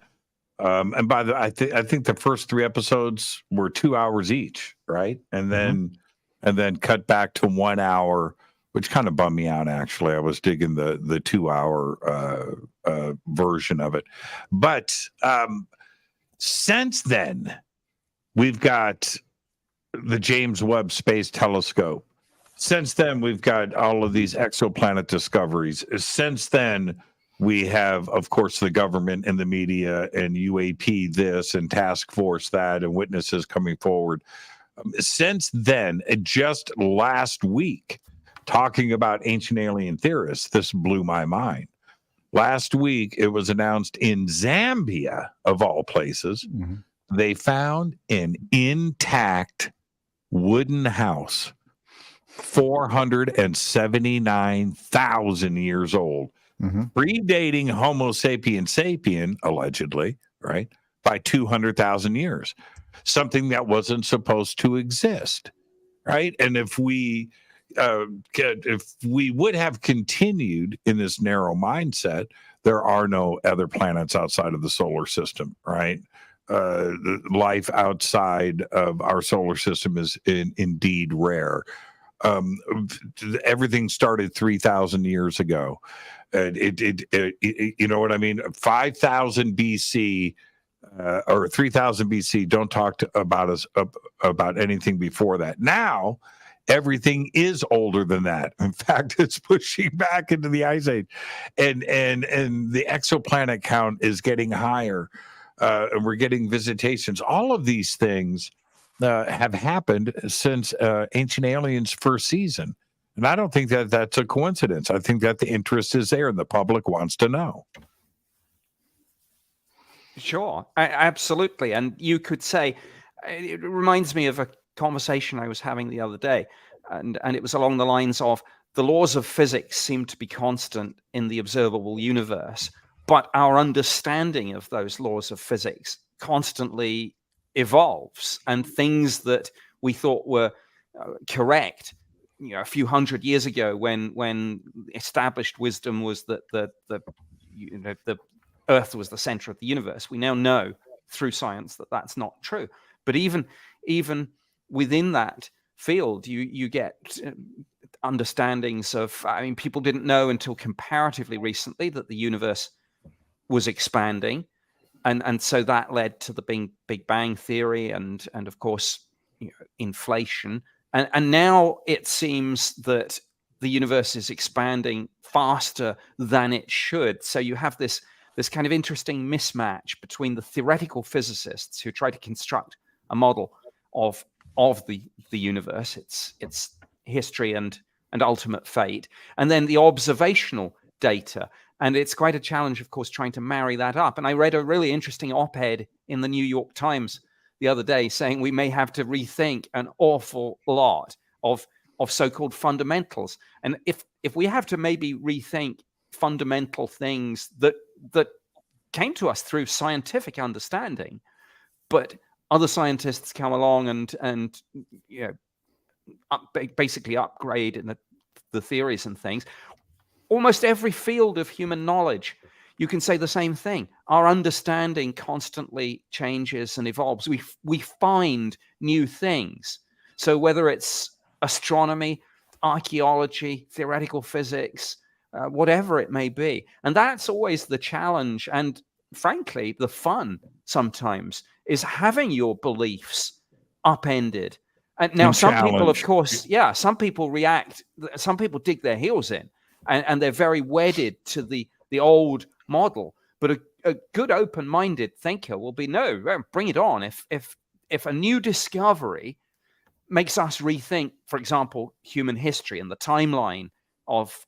and by the, I think the first 3 episodes were 2 hours each, right? And then cut back to 1 hour, which kind of bummed me out. Actually, I was digging the 2 hour version of it, but since then we've got the James Webb Space Telescope. Since then, we've got all of these exoplanet discoveries. Since then, we have, of course, the government and the media and UAP this and task force that and witnesses coming forward. Since then, just last week, talking about ancient alien theorists, this blew my mind. Last week, it was announced in Zambia, of all places, they found an intact wooden house, 479,000 years old, predating Homo sapiens sapien, allegedly, right, by 200,000 years, something that wasn't supposed to exist, right? And if we would have continued in this narrow mindset, there are no other planets outside of the solar system, right? Life outside of our solar system is indeed rare. Everything started 3,000 years ago. You know what I mean? 5,000 BC or 3,000 BC. Don't talk about anything before that. Now, everything is older than that. In fact, it's pushing back into the ice age, and the exoplanet count is getting higher, and we're getting visitations. All of these things have happened since Ancient Aliens first season. And I don't think that that's a coincidence. I think that the interest is there and the public wants to know. Sure, absolutely. And you could say, it reminds me of a conversation I was having the other day, and it was along the lines of, the laws of physics seem to be constant in the observable universe, but our understanding of those laws of physics constantly evolves, and things that we thought were correct, a few hundred years ago, when established wisdom was that the Earth was the center of the universe, we now know through science that that's not true. But even within that field, you get understandings of, people didn't know until comparatively recently that the universe was expanding. And so that led to the Big Bang Theory and of course, inflation. And now it seems that the universe is expanding faster than it should. So you have this kind of interesting mismatch between the theoretical physicists who try to construct a model of the universe, its history and ultimate fate, and then the observational data. And it's quite a challenge, of course, trying to marry that up. And I read a really interesting op-ed in the New York Times the other day saying we may have to rethink an awful lot of so-called fundamentals. And if we have to maybe rethink fundamental things that came to us through scientific understanding, but other scientists come along and basically upgrade in the theories and things. Almost every field of human knowledge, you can say the same thing. Our understanding constantly changes and evolves. We find new things. So whether it's astronomy, archaeology, theoretical physics, whatever it may be. And that's always the challenge. And frankly, the fun sometimes is having your beliefs upended. And now some people, of course, some people react, some people dig their heels in and they're very wedded to the old model. But a good open-minded thinker will be, no, bring it on. If a new discovery makes us rethink, for example, human history and the timeline of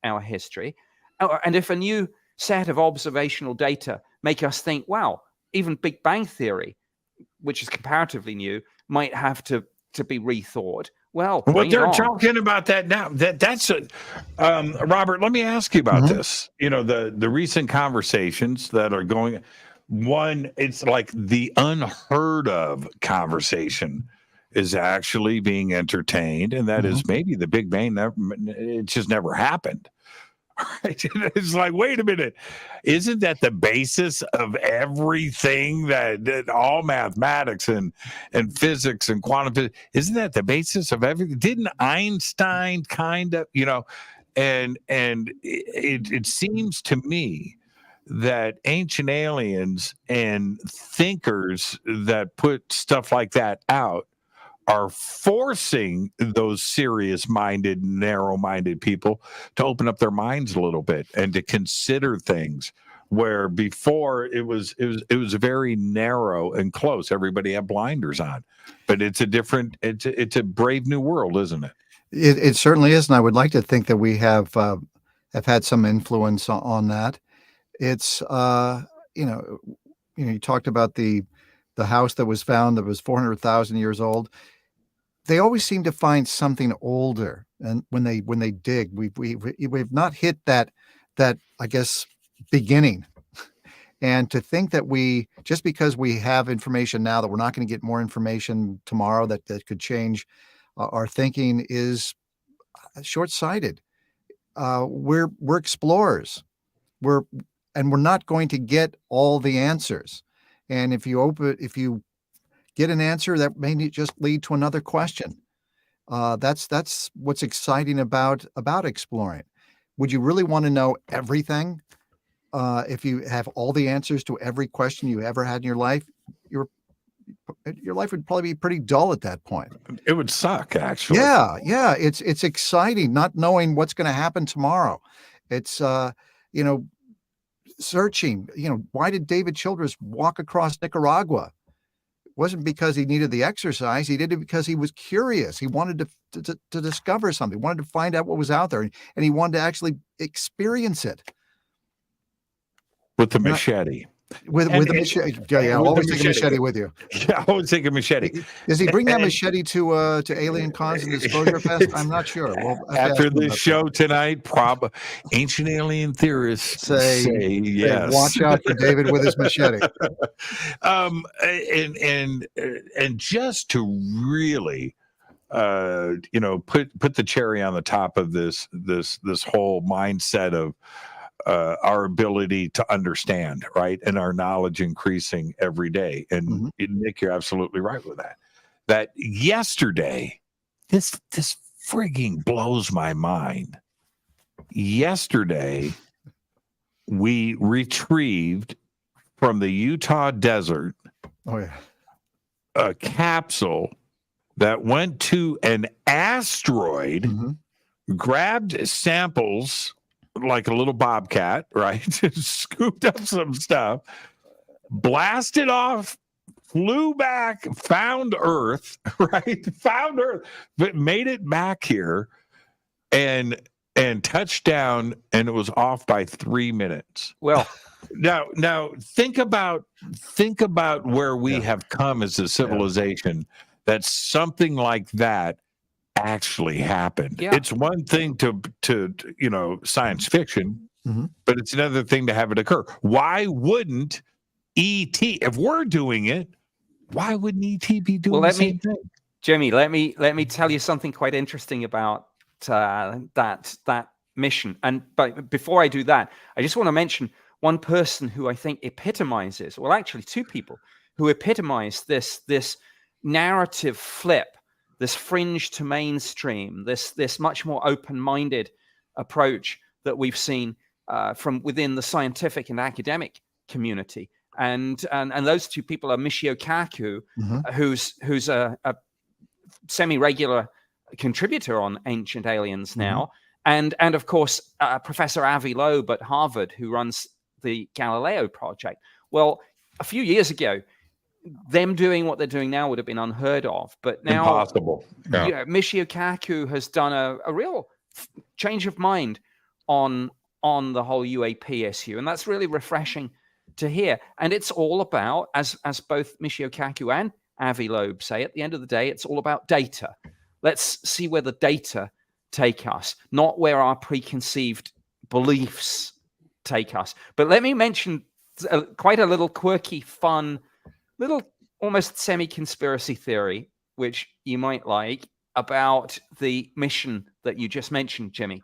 our history, and if a new set of observational data make us think, wow, even Big Bang Theory, which is comparatively new, might have to be rethought. Well, they're talking about that now. That's Robert. Let me ask you about this. You know, the recent conversations that are going. One, it's like the unheard of conversation is actually being entertained, and that is maybe the Big Bang. It just never happened. Right? It's like, wait a minute, isn't that the basis of everything that all mathematics and physics and quantum physics? Isn't that the basis of everything? Didn't Einstein kind of, and it seems to me that ancient aliens and thinkers that put stuff like that out are forcing those serious-minded, narrow-minded people to open up their minds a little bit and to consider things where before it was very narrow and close. Everybody had blinders on, but it's a brave new world, isn't it? It certainly is, and I would like to think that we have had some influence on that. It's you talked about the house that was found that was 400,000 years old. They always seem to find something older, and when they dig, we've not hit that I guess beginning. And to think that just because we have information now that we're not going to get more information tomorrow that could change our thinking is short-sighted. We're explorers. We're not going to get all the answers. And if you get an answer, that may just lead to another question. That's what's exciting about exploring. Would you really want to know everything? If you have all the answers to every question you ever had in your life, your life would probably be pretty dull at that point. It would suck, actually. Yeah. It's exciting not knowing what's going to happen tomorrow. It's searching. Why did David Childress walk across Nicaragua? It wasn't because he needed the exercise. He did it because he was curious. He wanted to discover something. He wanted to find out what was out there, and he wanted to actually experience it. With the machete. With the machete. Yeah. Always take a machete with you. Yeah, always take a machete. Does he bring that machete to Alien Cons and Disclosure Fest? I'm not sure. After this show tonight, ancient alien theorists say yes. Watch out for David with his machete. And just to really put the cherry on the top of this whole mindset of our ability to understand, right? And our knowledge increasing every day. And Nick, you're absolutely right with that. That yesterday, this frigging blows my mind. Yesterday, we retrieved from the Utah desert a capsule that went to an asteroid, grabbed samples like a little bobcat, right? Scooped up some stuff, blasted off, flew back, found Earth, right? Found Earth, but made it back here and touched down, and it was off by 3 minutes. Well, now think about where we have come as a civilization. That something like that actually happened. Yeah. It's one thing to science fiction, but it's another thing to have it occur. Why wouldn't E.T., if we're doing it, why wouldn't E.T. be doing the same thing? Jimmy, let me tell you something quite interesting about that mission. But before I do that, I just want to mention one person who I think epitomizes, well, actually two people who epitomize this narrative flip, this fringe to mainstream, this much more open-minded approach that we've seen from within the scientific and academic community. And those two people are Michio Kaku, who's a semi-regular contributor on Ancient Aliens now, And of course, Professor Avi Loeb at Harvard, who runs the Galileo project. Well, a few years ago, them doing what they're doing now would have been unheard of. But now, Impossible. Yeah. Michio Kaku has done a real change of mind on the whole UAP issue, and that's really refreshing to hear. And it's all about, as both Michio Kaku and Avi Loeb say, at the end of the day, it's all about data. Let's see where the data take us, not where our preconceived beliefs take us. But let me mention quite a little quirky, fun, little almost semi-conspiracy theory, which you might like, about the mission that you just mentioned, Jimmy.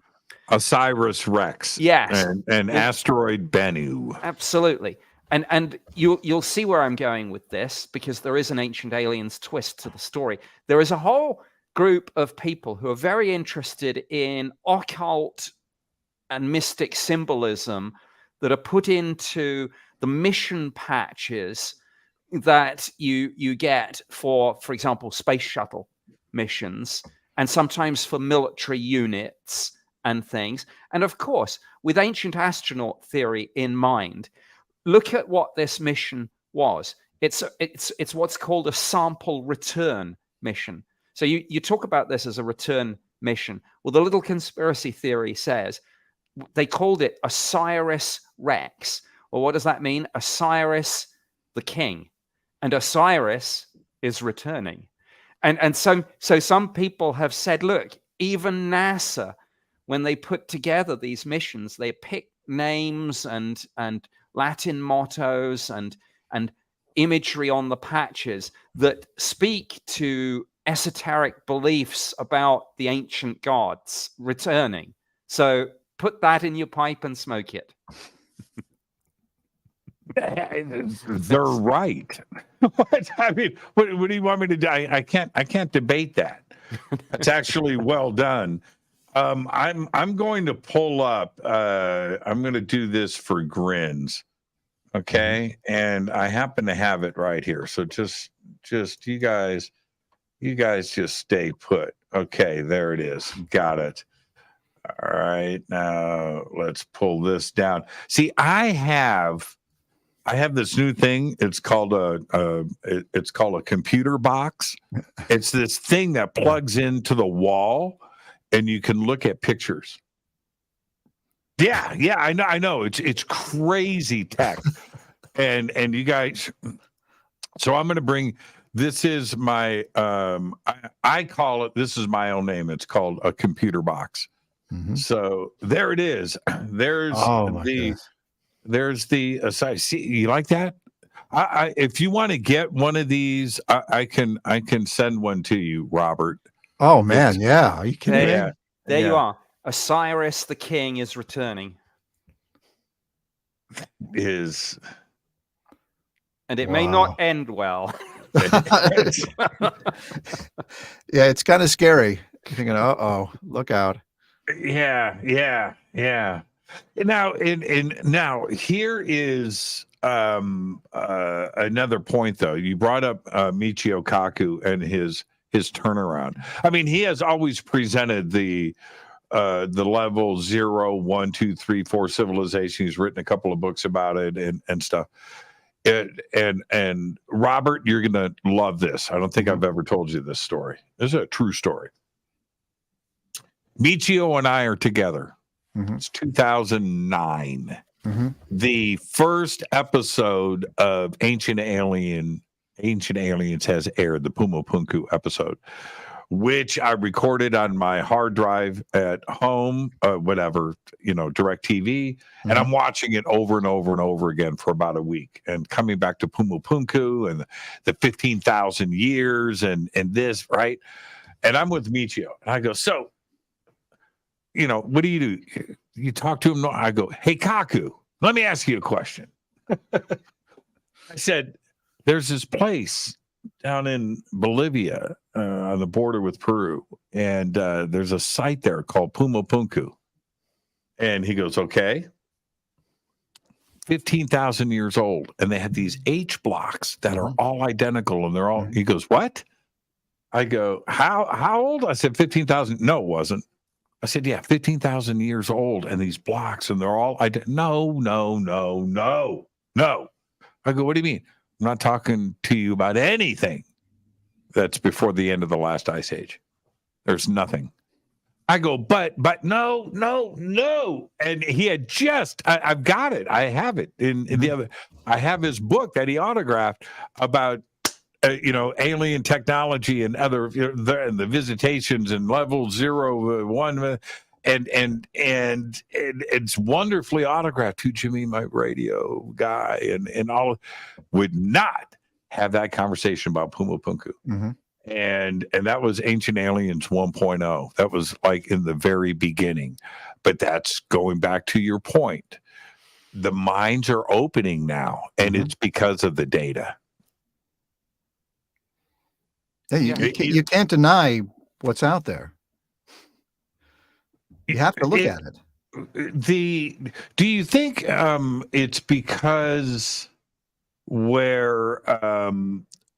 Osiris Rex. Yes. And asteroid Bennu. Absolutely. And you'll see where I'm going with this, because there is an Ancient Aliens twist to the story. There is a whole group of people who are very interested in occult and mystic symbolism that are put into the mission patches that you get for example, space shuttle missions, and sometimes for military units and things. And of course, with ancient astronaut theory in mind, look at what this mission was. It's what's called a sample return mission. So you talk about this as a return mission. Well, the little conspiracy theory says they called it Osiris Rex. Well, what does that mean? Osiris, the king. And Osiris is returning. And so some people have said, look, even NASA, when they put together these missions, they pick names and Latin mottos and imagery on the patches that speak to esoteric beliefs about the ancient gods returning. So put that in your pipe and smoke it. They're right. What? I mean, what do you want me to do? I can't debate that. It's actually well done. I'm going to pull up. I'm going to do this for grins, okay? And I happen to have it right here. So just you guys just stay put. Okay, there it is. Got it. All right, now let's pull this down. See, I have this new thing. It's called a computer box. It's this thing that plugs into the wall, and you can look at pictures. Yeah, I know. It's crazy tech, and you guys. So I'm going to bring. This is my. I call it. This is my own name. It's called a computer box. Mm-hmm. So there it is. There's There's the size. See, you like that? I if you want to get one of these, I can send one to you, Robert. Oh man, yeah. Are you kidding me? There you are. Osiris the king is returning. And it may not end well. Yeah, it's kind of scary. You're thinking, look out. Yeah. Now, now here is another point, though. You brought up Michio Kaku and his turnaround. I mean, he has always presented the level 0, 1, 2, 3, 4 civilization. He's written a couple of books about it and stuff. And Robert, you're gonna love this. I don't think I've ever told you this story. This is a true story. Michio and I are together. Mm-hmm. It's 2009. Mm-hmm. The first episode of Ancient Aliens has aired, the Pumo Punku episode, which I recorded on my hard drive at home, DirecTV, mm-hmm. and I'm watching it over and over and over again for about a week, and coming back to Pumo Punku and the 15,000 years and this, right? And I'm with Michio, and I go, so, what do you do? You talk to him? No, I go, hey, Kaku, let me ask you a question. I said, there's this place down in Bolivia on the border with Peru, and there's a site there called Pumo Punku. And he goes, okay. 15,000 years old, and they had these H blocks that are all identical, and they're all, he goes, what? I go, how old? I said 15,000. No, it wasn't. I said, yeah, 15,000 years old, and these blocks, and they're all, no. I go, what do you mean? I'm not talking to you about anything that's before the end of the last ice age. There's nothing. I go, but no. And he had I've got it. I have it in the other. I have his book that he autographed about, alien technology and other, the visitations and level 0, 1, and it's wonderfully autographed to Jimmy, my radio guy, and all. Would not have that conversation about Puma Punku. Mm-hmm. And that was Ancient Aliens 1.0. That was like in the very beginning. But that's going back to your point. The minds are opening now, and it's because of the data. Yeah, you can't deny what's out there. You have to look at it. Do you think it's because where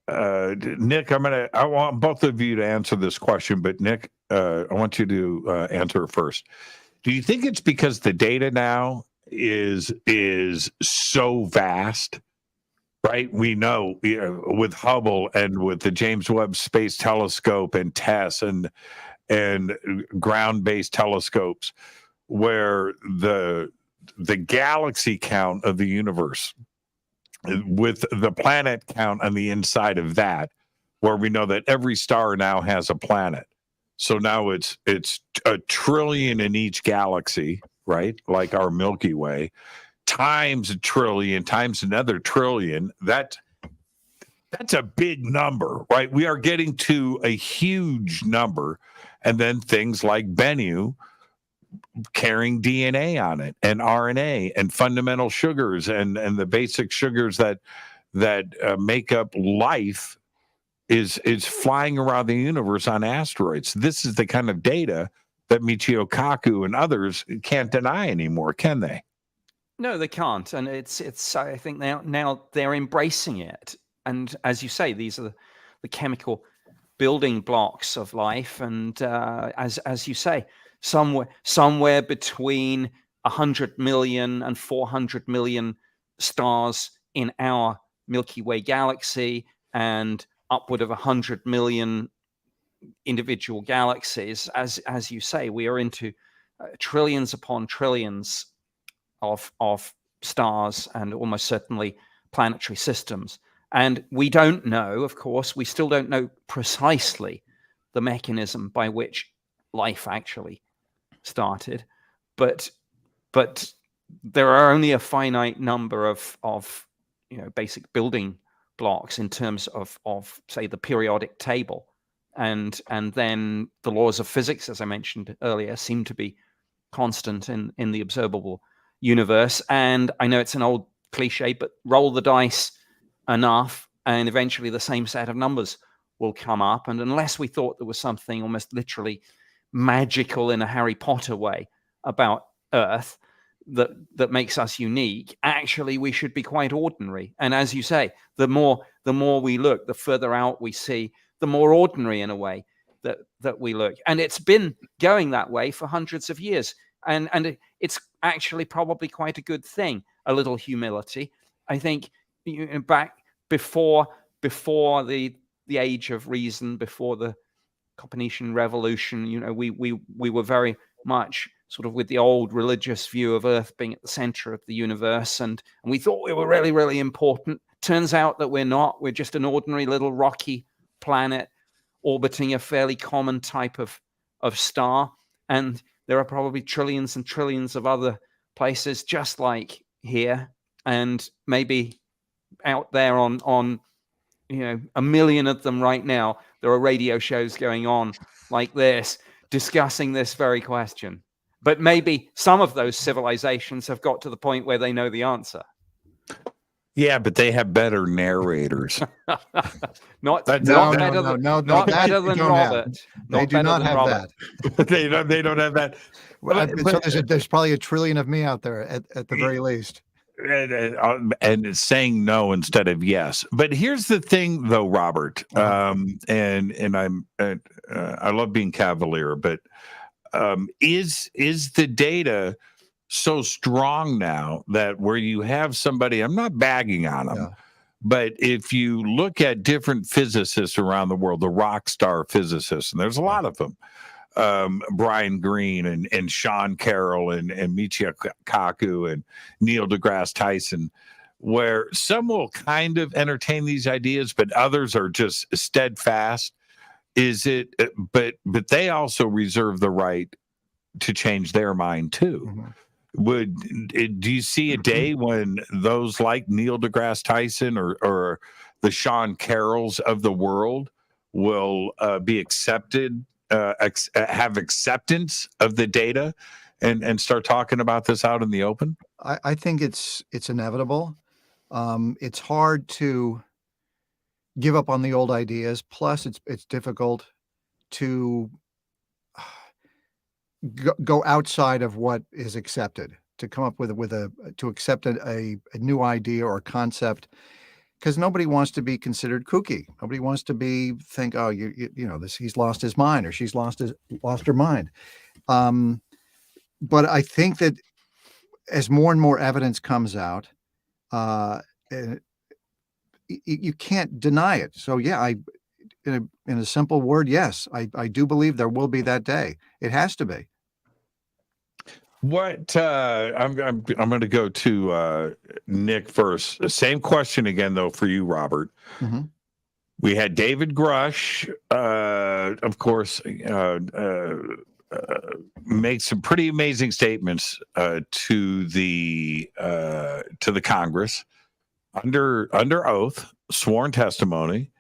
Nick, I want both of you to answer this question, but Nick, I want you to answer it first. Do you think it's because the data now is so vast? Right, we know, with Hubble and with the James Webb Space Telescope and TESS and ground-based telescopes, where the galaxy count of the universe, with the planet count on the inside of that, where we know that every star now has a planet. So now it's a trillion in each galaxy, right? Like our Milky Way. Times a trillion, times another trillion. That's a big number, right? We are getting to a huge number. And then things like Bennu carrying DNA on it, and RNA, and fundamental sugars, and the basic sugars that make up life is flying around the universe on asteroids. This is the kind of data that Michio Kaku and others can't deny anymore, can they? No, they can't, and it's. I think now they're embracing it, and as you say, these are the chemical building blocks of life, and as you say, somewhere between 100 million and 400 million stars in our Milky Way galaxy, and upward of 100 million individual galaxies. As you say, we are into trillions upon trillions of stars, and almost certainly planetary systems. And we don't know, of course, we still don't know precisely the mechanism by which life actually started, but there are only a finite number of basic building blocks in terms of say the periodic table, and then the laws of physics, as I mentioned earlier, seem to be constant in the observable universe. And I know it's an old cliche, but roll the dice enough and eventually the same set of numbers will come up. And unless we thought there was something almost literally magical in a Harry Potter way about Earth that makes us unique, actually we should be quite ordinary. And as you say, the more we look, the further out we see, the more ordinary in a way that we look. And it's been going that way for hundreds of years. And it's actually probably quite a good thing, a little humility. I think back before the age of reason, before the Copernican revolution, we were very much sort of with the old religious view of Earth being at the center of the universe, and we thought we were really, really important. Turns out that we're not. We're just an ordinary little rocky planet orbiting a fairly common type of star, and there are probably trillions and trillions of other places just like here, and maybe out there on a million of them right now. There are radio shows going on like this discussing this very question. But maybe some of those civilizations have got to the point where they know the answer. Yeah, but they have better narrators. Not better than Robert. They do not have that. They don't have that. So there's probably a trillion of me out there at the very least. And saying no instead of yes. But here's the thing, though, Robert. And I love being cavalier, but Is the data so strong now that where you have somebody, I'm not bagging on them, but if you look at different physicists around the world, the rock star physicists, and there's a lot of them, Brian Greene and Sean Carroll and Michio Kaku and Neil deGrasse Tyson, where some will kind of entertain these ideas, but others are just steadfast. But they also reserve the right to change their mind too. Do you see a day when those like Neil deGrasse Tyson or the Sean Carrolls of the world will be accepted, have acceptance of the data and start talking about this out in the open? I think it's inevitable. It's hard to give up on the old ideas. Plus, it's difficult to go outside of what is accepted, to come up with to accept a new idea or concept, because nobody wants to be considered kooky. Nobody wants to think, oh, you know, he's lost his mind or she's lost her mind. But I think that as more and more evidence comes out, you can't deny it. So yeah, in a simple word, yes, I do believe there will be that day. It has to be. What I'm going to go to Nick first. The same question again, though, for you, Robert. Mm-hmm. We had David Grush, of course, make some pretty amazing statements to the Congress under oath, sworn testimony,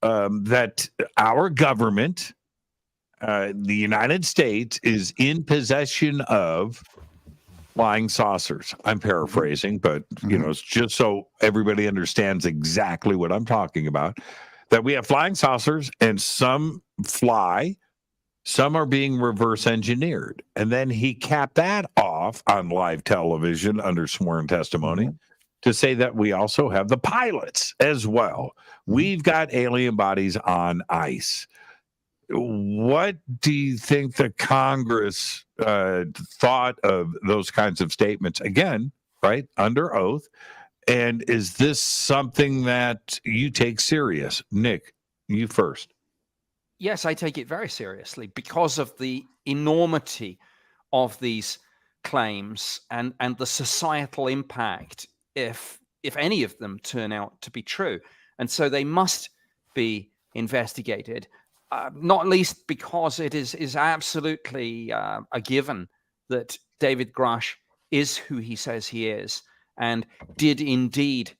that our government, the United States, is in possession of flying saucers. I'm paraphrasing, but you know, it's just so everybody understands exactly what I'm talking about. That we have flying saucers, and some fly, some are being reverse engineered, and then he capped that off on live television under sworn testimony to say that we also have the pilots as well. We've got alien bodies on ice. What do you think the Congress thought of those kinds of statements? Again, right, under oath. And is this something that you take serious? Nick, you first. Yes, I take it very seriously because of the enormity of these claims and the societal impact if any of them turn out to be true. And so they must be investigated. Not least because it is absolutely a given that David Grush is who he says he is, and did indeed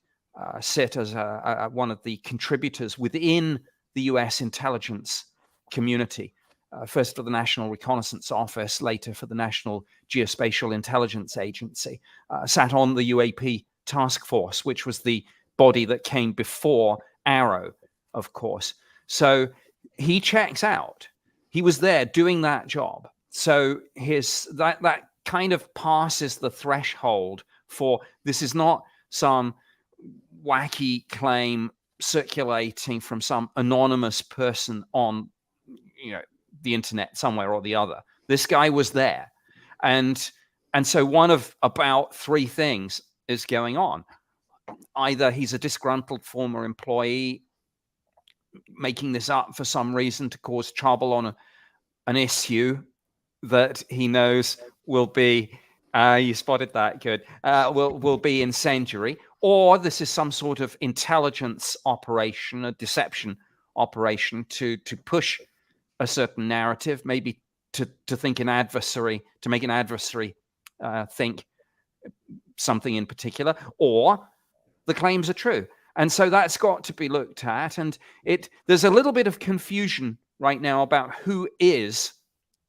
sit as one of the contributors within the U.S. intelligence community, first for the National Reconnaissance Office, later for the National Geospatial Intelligence Agency, sat on the UAP task force, which was the body that came before Arrow, of course. So he checks out. He was there doing that job. So that kind of passes the threshold for this is not some wacky claim circulating from some anonymous person on the internet somewhere or the other. This guy was there. And so one of about three things is going on. Either he's a disgruntled former employee making this up for some reason to cause trouble on an issue that he knows will be, you spotted that, good, will be incendiary, or this is some sort of intelligence operation, a deception operation to push a certain narrative, maybe to make an adversary think something in particular, or the claims are true. And so that's got to be looked at. And there's a little bit of confusion right now about who is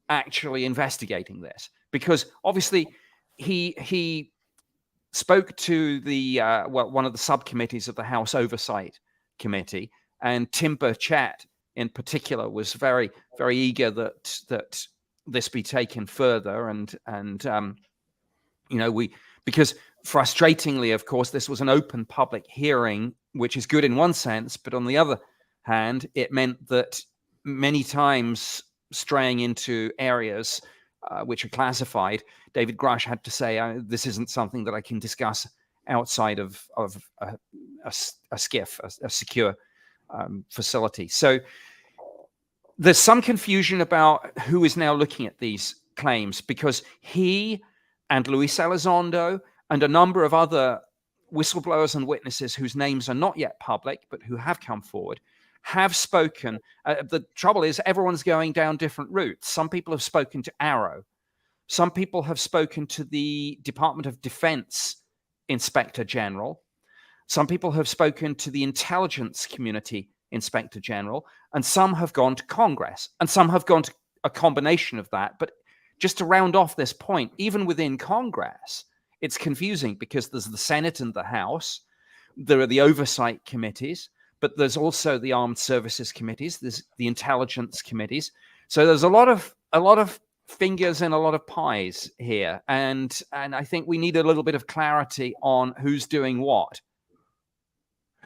actually investigating this, because obviously he spoke to the one of the subcommittees of the House Oversight Committee, and Tim Burchett in particular was very, very eager that this be taken further. And because frustratingly, of course, this was an open public hearing, which is good in one sense, but on the other hand, it meant that many times straying into areas which are classified, David Grush had to say, this isn't something that I can discuss outside of a skiff, a secure facility. So there's some confusion about who is now looking at these claims, because he and Luis Elizondo and a number of other whistleblowers and witnesses whose names are not yet public, but who have come forward, have spoken. The trouble is everyone's going down different routes. Some people have spoken to Arrow. Some people have spoken to the Department of Defense Inspector General. Some people have spoken to the intelligence community Inspector General, and some have gone to Congress, and some have gone to a combination of that. But just to round off this point, even within Congress, it's confusing because there's the Senate and the House. There are the oversight committees, but there's also the armed services committees. There's the intelligence committees. So there's a lot of fingers in a lot of pies here, and I think we need a little bit of clarity on who's doing what.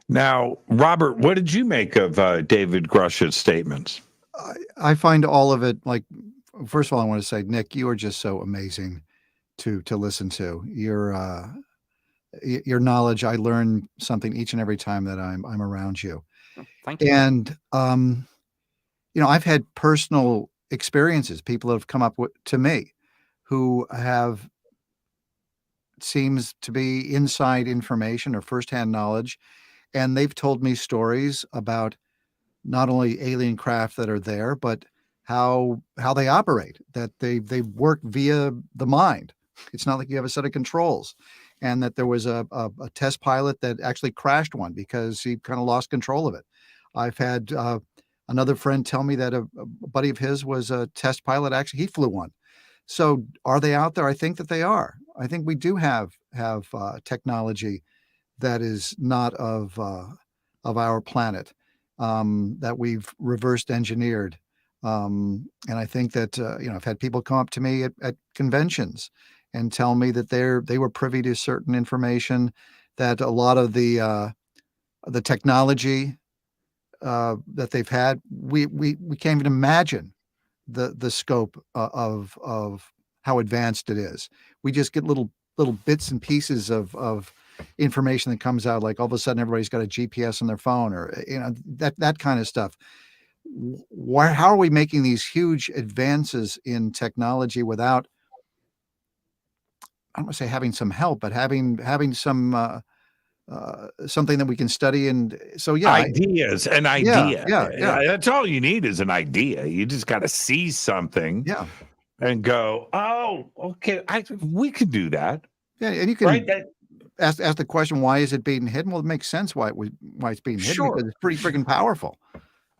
Now, Robert, what did you make of David Grush's statements? I find all of it, like, first of all, I want to say, Nick, you are just so amazing to listen to. Your knowledge, I learn something each and every time that I'm around you. Thank you. And I've had personal experiences. People have come up to me who have, seems to be inside information or firsthand knowledge, and they've told me stories about not only alien craft that are there, but how they operate, that they work via the mind. It's not like you have a set of controls, and that there was a test pilot that actually crashed one because he kind of lost control of it. I've had another friend tell me that a buddy of his was a test pilot. Actually, he flew one. So are they out there? I think that they are. I think we do have technology that is not of our planet, that we've reversed engineered. And I think that, I've had people come up to me at conventions and tell me that they were privy to certain information, that a lot of the technology that they've had, we can't even imagine the scope of how advanced it is. We just get little bits and pieces of information that comes out, like all of a sudden everybody's got a GPS on their phone, or that kind of stuff. How are we making these huge advances in technology without, I don't want to say having some help, but having some something that we can study? And so, yeah, ideas, an idea. Yeah. That's all you need is an idea. You just got to see something, and go, oh, okay, we could do that. Yeah, and you can ask the question, why is it being hidden? Well, it makes sense why it's being hidden, because it's pretty freaking powerful.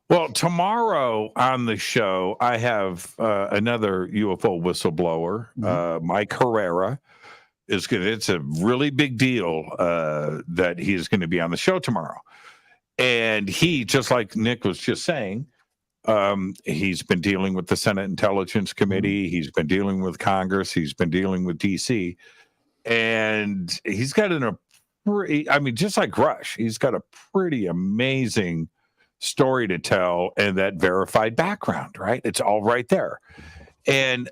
Well, tomorrow on the show, I have another UFO whistleblower, Mike Herrera. It's a really big deal that he is going to be on the show tomorrow. And he, just like Nick was just saying, he's been dealing with the Senate Intelligence Committee. He's been dealing with Congress. He's been dealing with DC. And he's got just like Grush, he's got a pretty amazing story to tell, and that verified background, right? It's all right there.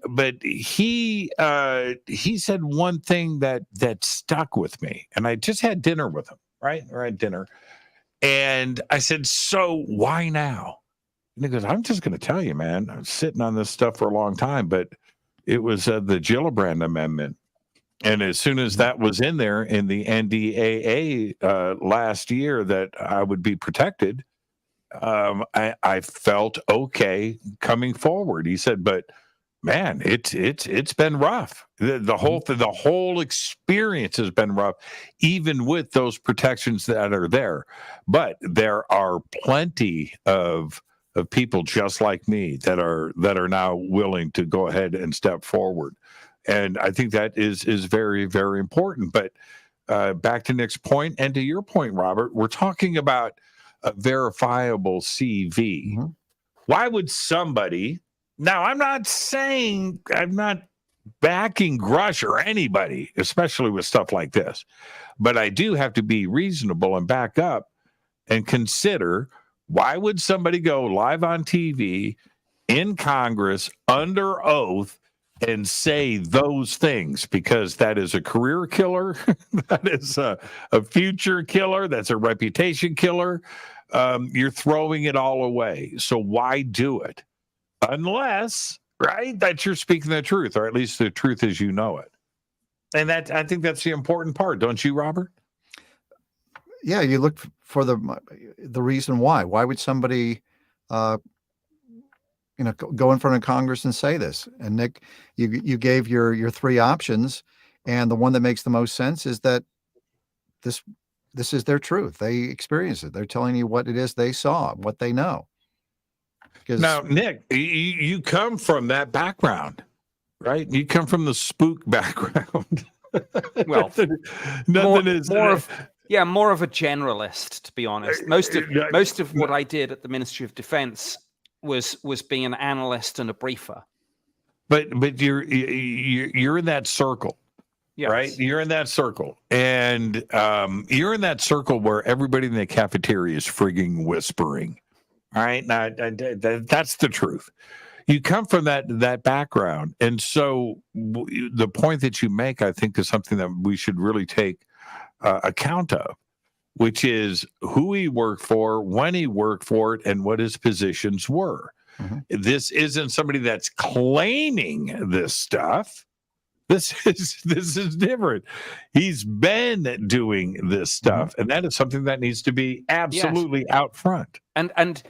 But he said one thing that stuck with me, and I just had dinner with him, right? Or had dinner. And I said, so why now? And he goes, I'm just going to tell you, man, I was sitting on this stuff for a long time, but it was the Gillibrand Amendment. And as soon as that was in there in the NDAA last year, that I would be protected, I felt okay coming forward. He said, but man, it's been rough. The whole experience has been rough, even with those protections that are there. But there are plenty of people just like me that are now willing to go ahead and step forward. And I think that is very, very important. But back to Nick's point, and to your point, Robert, we're talking about a verifiable CV. Mm-hmm. Why would somebody... Now, I'm not backing Grush or anybody, especially with stuff like this. But I do have to be reasonable and back up and consider, why would somebody go live on TV in Congress under oath and say those things, because that is a career killer, that is a future killer, that's a reputation killer. You're throwing it all away. So why do it? Unless, right, that you're speaking the truth, or at least the truth as you know it. And that, I think that's the important part, don't you, Robert? Yeah, you look for the reason why. Why would somebody go in front of Congress and say this? And Nick, you gave your three options, and the one that makes the most sense is that this is their truth. They experience it. They're telling you what it is they saw, what they know. Now, Nick, you come from that background, right? You come from the spook background. Well, nothing is more of a generalist, to be honest. Most of what I did at the Ministry of Defense was being an analyst and a briefer. But you're in that circle, yes. Right? You're in that circle, and you're in that circle where everybody in the cafeteria is frigging whispering. All right, now, that's the truth. You come from that background, and so the point that you make, I think, is something that we should really take account of, which is who he worked for, when he worked for it, and what his positions were. Mm-hmm. This isn't somebody that's claiming this stuff. This is different. He's been doing this stuff, mm-hmm. and that is something that needs to be absolutely out front. And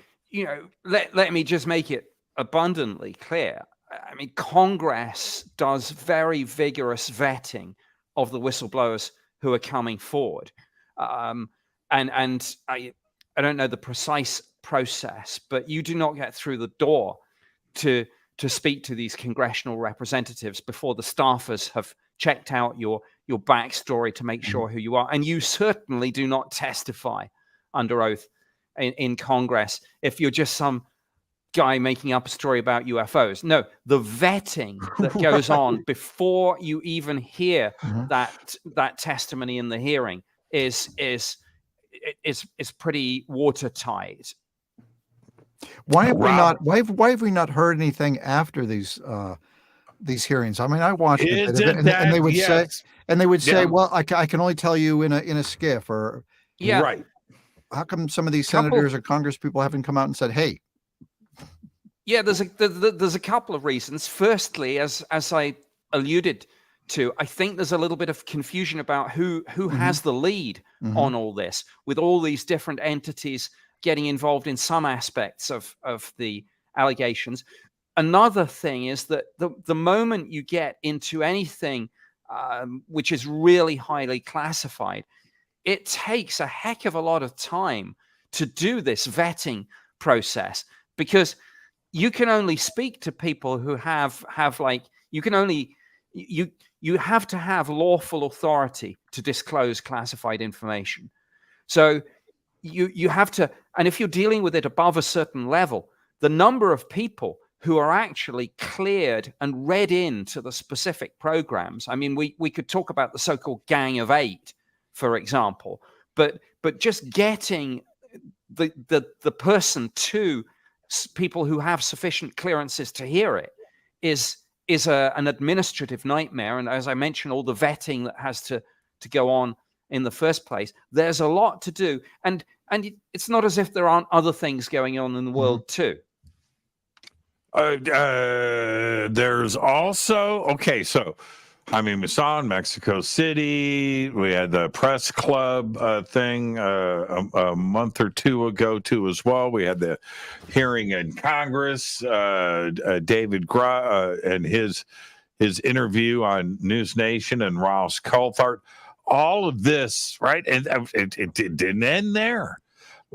let me just make it abundantly clear. I mean, Congress does very vigorous vetting of the whistleblowers who are coming forward. And I don't know the precise process, but you do not get through the door to speak to these congressional representatives before the staffers have checked out your backstory to make sure who you are. And you certainly do not testify under oath in Congress if you're just some guy making up a story about UFOs. No, the vetting that goes on before you even hear mm-hmm. that testimony in the hearing is pretty watertight. Why have we not heard anything after these hearings? I mean, I watched it, and they would say, well, I can only tell you in a skiff, or right. How come some of these senators or Congress people haven't come out and said, hey? Yeah, there's a couple of reasons. Firstly, as I alluded to, I think there's a little bit of confusion about who mm-hmm. has the lead mm-hmm. on all this, with all these different entities getting involved in some aspects of the allegations. Another thing is that the moment you get into anything which is really highly classified, it takes a heck of a lot of time to do this vetting process, because you can only speak to people who have like, you have to have lawful authority to disclose classified information. So you have to, and if you're dealing with it above a certain level, the number of people who are actually cleared and read into the specific programs. I mean, we could talk about the so-called Gang of Eight, for example, but just getting the person to people who have sufficient clearances to hear it is an administrative nightmare. And as I mentioned, all the vetting that has to go on in the first place, there's a lot to do. And it's not as if there aren't other things going on in the world too. There's also, okay, so I mean, we saw in Mexico City, we had the press club thing a month or two ago too as well. We had the hearing in Congress, David and his interview on News Nation and Ross Coulthard. All of this, right? And it didn't end there.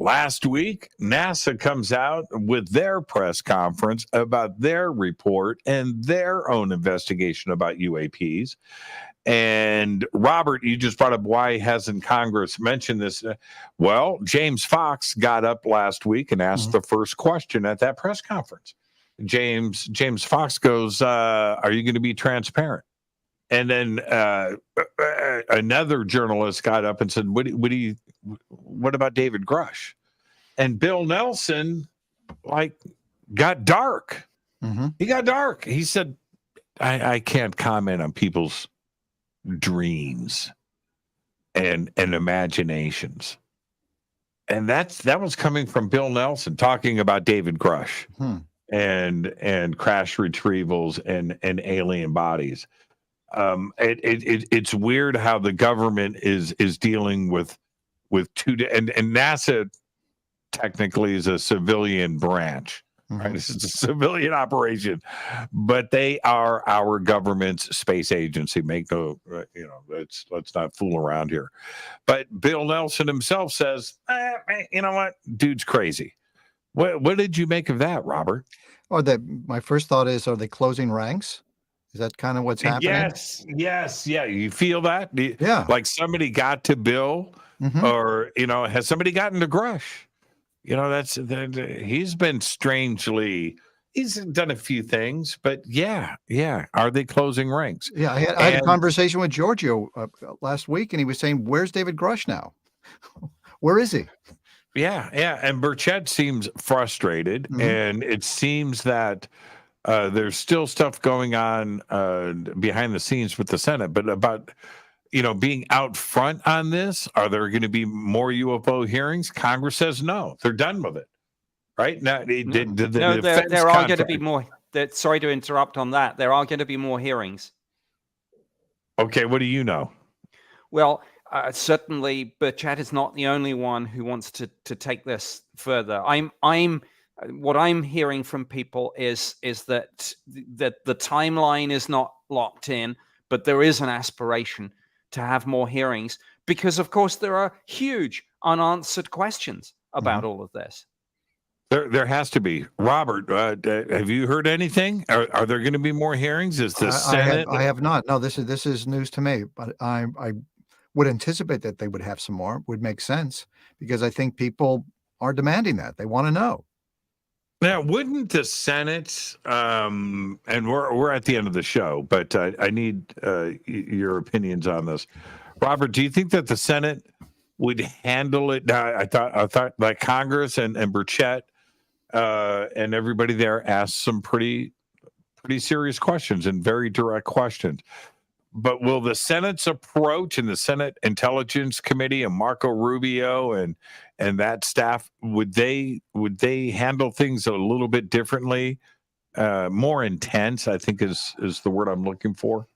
Last week, NASA comes out with their press conference about their report and their own investigation about UAPs. And Robert, you just brought up why hasn't Congress mentioned this? Well, James Fox got up last week and asked the first question at that press conference. James Fox goes, are you going to be transparent? And then another journalist got up and said, what about David Grush? And Bill Nelson, got dark. He got dark. He said, I can't comment on people's dreams and imaginations. And that was coming from Bill Nelson talking about David Grush and crash retrievals and alien bodies. It's weird how the government is dealing with two and NASA technically is a civilian branch, right? It's a civilian operation, but they are our government's space agency. Make no, let's not fool around here. But Bill Nelson himself says, you know what, dude's crazy. What did you make of that, Robert? Oh, my first thought is, are they closing ranks? Is that kind of what's happening? Yes. Yeah. You feel that? Yeah. Like somebody got to Bill or, has somebody gotten to Grush? He's been he's done a few things, but yeah. Are they closing ranks? Yeah. I had a conversation with Giorgio last week, and he was saying, where's David Grush now? Where is he? Yeah. And Burchett seems frustrated, and it seems that there's still stuff going on behind the scenes with the Senate, but about being out front on this, are there going to be more UFO hearings? Congress says no, they're done with it. Right now, there are going to be more. Sorry to interrupt on that. There are going to be more hearings. Okay, what do you know? Well, certainly, Burchett is not the only one who wants to take this further. What I'm hearing from people is that the timeline is not locked in, but there is an aspiration to have more hearings because, of course, there are huge unanswered questions about all of this. There has to be. Robert, have you heard anything? Are there going to be more hearings? Is the Senate? I have not. No, this is news to me. But I would anticipate that they would have some more. Would make sense because I think people are demanding that. They want to know. Now, wouldn't the Senate? And we're at the end of the show, but I need your opinions on this. Robert, do you think that the Senate would handle it? Now, I thought like Congress and Burchett and everybody there asked some pretty serious questions and very direct questions. But will the Senate's approach and the Senate Intelligence Committee and Marco Rubio and that staff, would they handle things a little bit differently, more intense, I think is the word I'm looking for?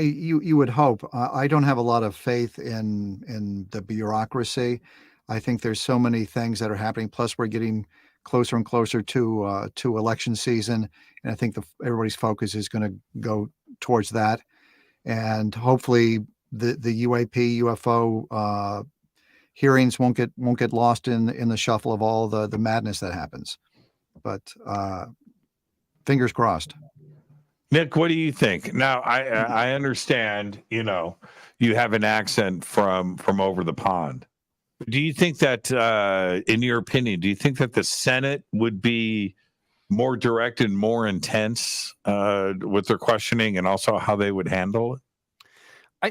You would hope. I don't have a lot of faith in the bureaucracy. I think there's so many things that are happening. Plus, we're getting closer and closer to election season, and I think everybody's focus is going to go towards that. And hopefully, the UAP UFO hearings won't get lost in the shuffle of all the madness that happens. But fingers crossed. Nick, what do you think? Now, I understand, you have an accent from over the pond. Do you think that, in your opinion, do you think that the Senate would be more direct and more intense with their questioning and also how they would handle it?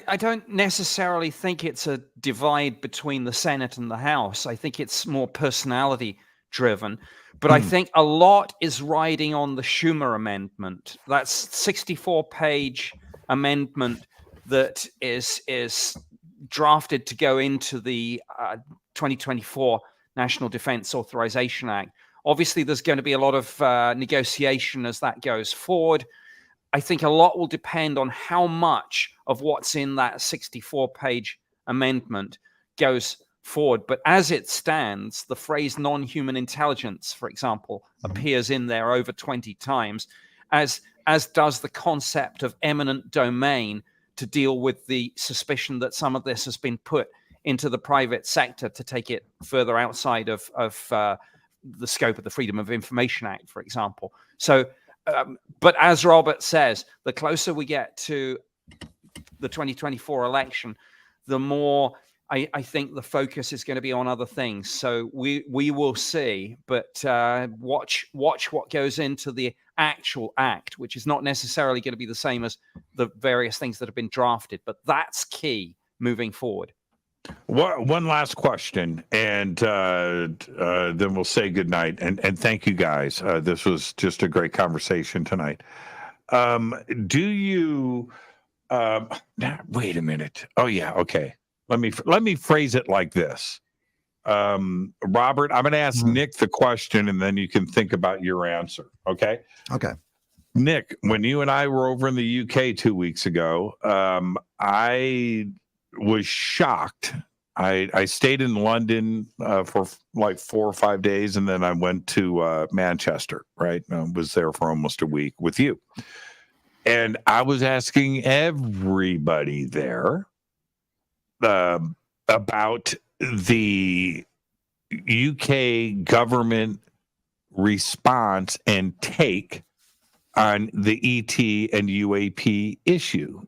I don't necessarily think it's a divide between the Senate and the House. I think it's more personality driven. But I think a lot is riding on the Schumer amendment. That's 64-page amendment that is drafted to go into the 2024 National Defense Authorization Act. Obviously, there's going to be a lot of negotiation as that goes forward. I think a lot will depend on how much of what's in that 64-page amendment goes forward. But as it stands, the phrase non-human intelligence, for example, appears in there over 20 times, as does the concept of eminent domain to deal with the suspicion that some of this has been put into the private sector to take it further outside of the scope of the Freedom of Information Act, for example. So, but as Robert says, the closer we get to the 2024 election, the more I think the focus is going to be on other things. So we will see, but watch what goes into the actual act, which is not necessarily going to be the same as the various things that have been drafted, but that's key moving forward. One last question, and then we'll say goodnight. And thank you guys. This was just a great conversation tonight. Do you? Wait a minute. Oh yeah. Okay. Let me phrase it like this. Robert, I'm going to ask Nick the question, and then you can think about your answer. Okay. Okay. Nick, when you and I were over in the UK 2 weeks ago, I was shocked. I stayed in London for like 4 or 5 days, and then I went to Manchester, right? Was there for almost a week with you. And I was asking everybody there about the UK government response and take on the ET and UAP issue.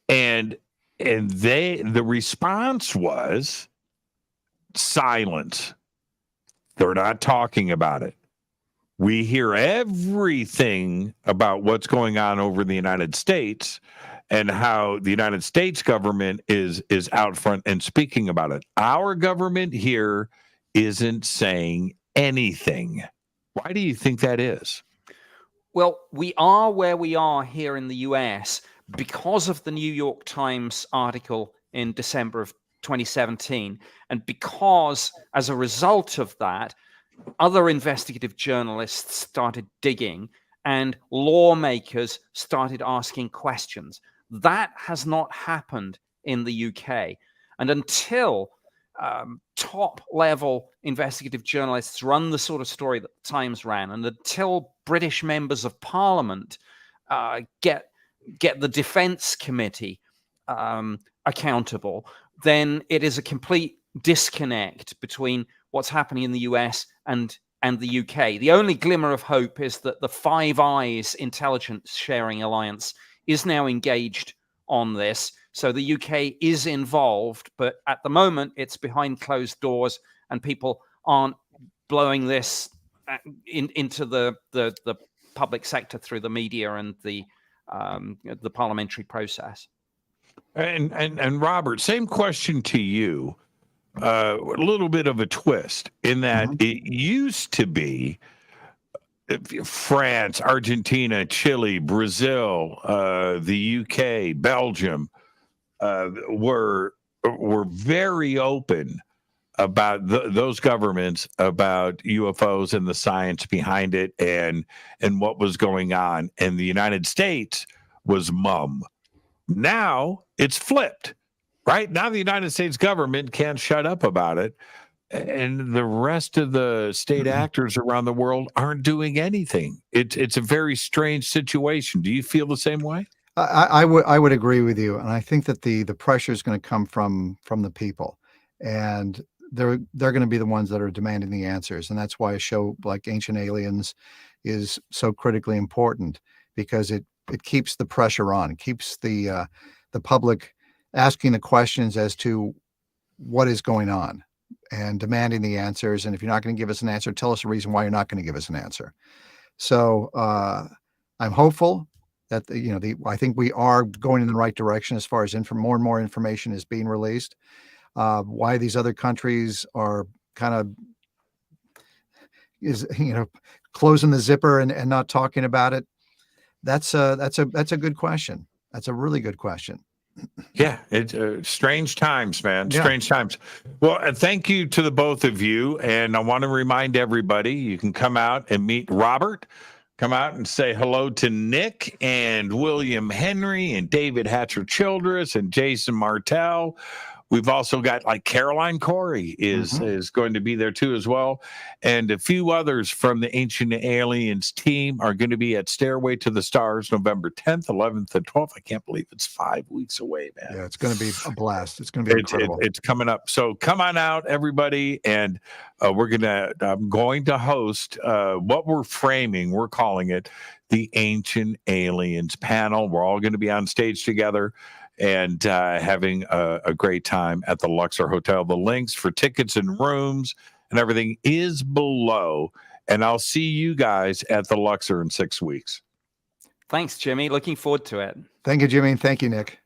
And the response was silence. They're not talking about it. We hear everything about what's going on over in the United States and how the United States government is out front and speaking about it. Our government here isn't saying anything. Why do you think that is? Well, we are where we are here in the US because of the New York Times article in December of 2017, and because as a result of that, other investigative journalists started digging and lawmakers started asking questions. That has not happened in the UK. And until top level investigative journalists run the sort of story that the Times ran, and until British members of Parliament get the Defence Committee accountable, then it is a complete disconnect between what's happening in the US and the UK. The only glimmer of hope is that the Five Eyes intelligence sharing alliance is now engaged on this. So the UK is involved, but at the moment it's behind closed doors and people aren't blowing this into the public sector through the media and the parliamentary process. And Robert, same question to you. A little bit of a twist in that it used to be France, Argentina, Chile, Brazil, the UK, Belgium were very open about those governments, about UFOs and the science behind it and what was going on. And the United States was mum. Now it's flipped. Right now, the United States government can't shut up about it, and the rest of the state actors around the world aren't doing anything. It's a very strange situation. Do you feel the same way? I would agree with you, and I think that the pressure is going to come from the people, and they're going to be the ones that are demanding the answers, and that's why a show like Ancient Aliens is so critically important, because it keeps the pressure on, it keeps the public asking the questions as to what is going on and demanding the answers. And if you're not going to give us an answer, tell us a reason why you're not going to give us an answer. So I'm hopeful that I think we are going in the right direction as far as more and more information is being released. Why these other countries are kind of closing the zipper and not talking about it. That's a good question. That's a really good question. Yeah, it's strange times, man. Yeah. Strange times. Well, thank you to the both of you. And I want to remind everybody, you can come out and meet Robert. Come out and say hello to Nick and William Henry and David Hatcher Childress and Jason Martell. We've also got like Caroline Corey is going to be there too as well. And a few others from the Ancient Aliens team are going to be at Stairway to the Stars November 10th, 11th, and 12th. I can't believe it's 5 weeks away, man. Yeah, it's going to be a blast. It's going to be incredible. It's coming up. So come on out, everybody. And I'm going to host what we're framing. We're calling it the Ancient Aliens panel. We're all going to be on stage together and having a great time at the Luxor Hotel. The links for tickets and rooms and everything is below. And I'll see you guys at the Luxor in 6 weeks. Thanks, Jimmy. Looking forward to it. Thank you, Jimmy. Thank you, Nick.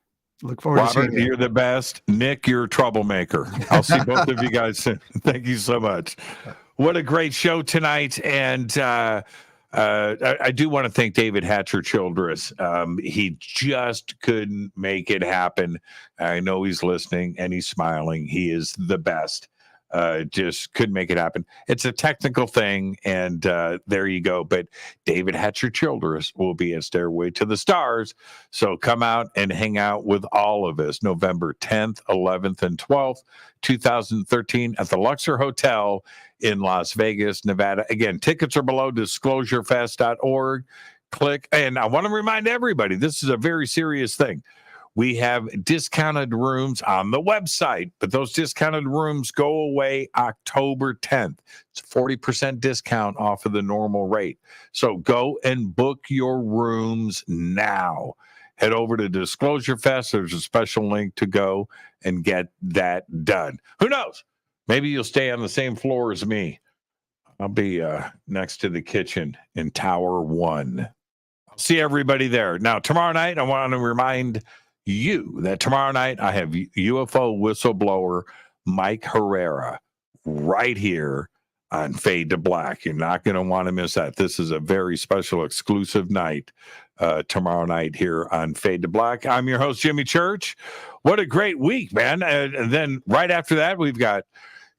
Look forward to Robert, seeing you. you're the best. Nick, you're a troublemaker. I'll see both of you guys soon. Thank you so much. What a great show tonight. And I do want to thank David Hatcher Childress. He just couldn't make it happen. I know he's listening and he's smiling. He is the best. Just couldn't make it happen. It's a technical thing, and there you go. But David Hatcher Childress will be at Stairway to the Stars. So come out and hang out with all of us November 10th, 11th, and 12th, 2013 at the Luxor Hotel in Las Vegas, Nevada. Again, tickets are below disclosurefest.org. Click. And I want to remind everybody, this is a very serious thing. We have discounted rooms on the website, but those discounted rooms go away October 10th. It's a 40% discount off of the normal rate. So go and book your rooms now. Head over to Disclosure Fest. There's a special link to go and get that done. Who knows? Maybe you'll stay on the same floor as me. I'll be next to the kitchen in Tower 1. I'll see everybody there. Now, tomorrow night, I want to remind you that tomorrow night I have UFO whistleblower Mike Herrera right here on Fade to Black. You're not going to want to miss that. This is a very special exclusive night tomorrow night here on Fade to Black. I'm your host, Jimmy Church. What a great week, man. And then right after that, we've got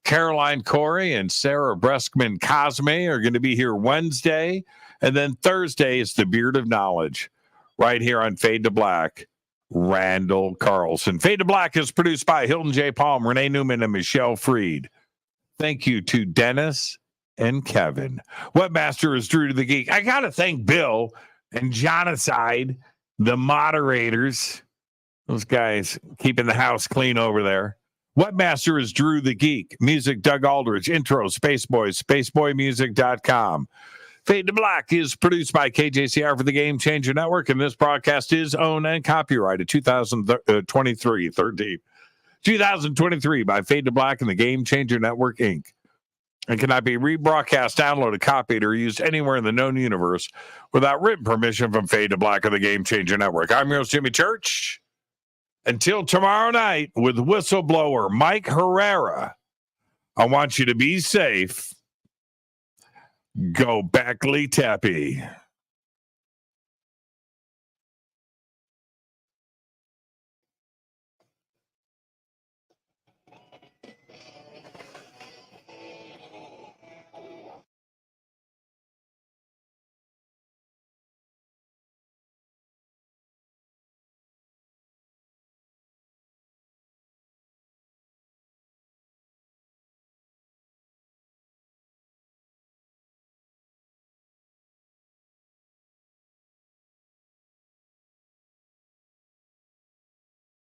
Caroline Corey and Sarah Breskman Cosme are going to be here Wednesday. And then Thursday is the Beard of Knowledge right here on Fade to Black. Randall Carlson. Fade to Black is produced by Hilton J. Palm, Renee Newman, and Michelle Freed. Thank you to Dennis and Kevin. Webmaster is Drew to the Geek. I got to thank Bill and Jonathan, the moderators. Those guys keeping the house clean over there. Webmaster is Drew the Geek. Music, Doug Aldrich. Intro, Spaceboys, spaceboymusic.com. Fade to Black is produced by KJCR for the Game Changer Network, and this broadcast is owned and copyrighted 2023 by Fade to Black and the Game Changer Network, Inc. And cannot be rebroadcast, downloaded, copied, or used anywhere in the known universe without written permission from Fade to Black or the Game Changer Network. I'm your host, Jimmy Church. Until tomorrow night with whistleblower Mike Herrera, I want you to be safe. Go Backley Tappy.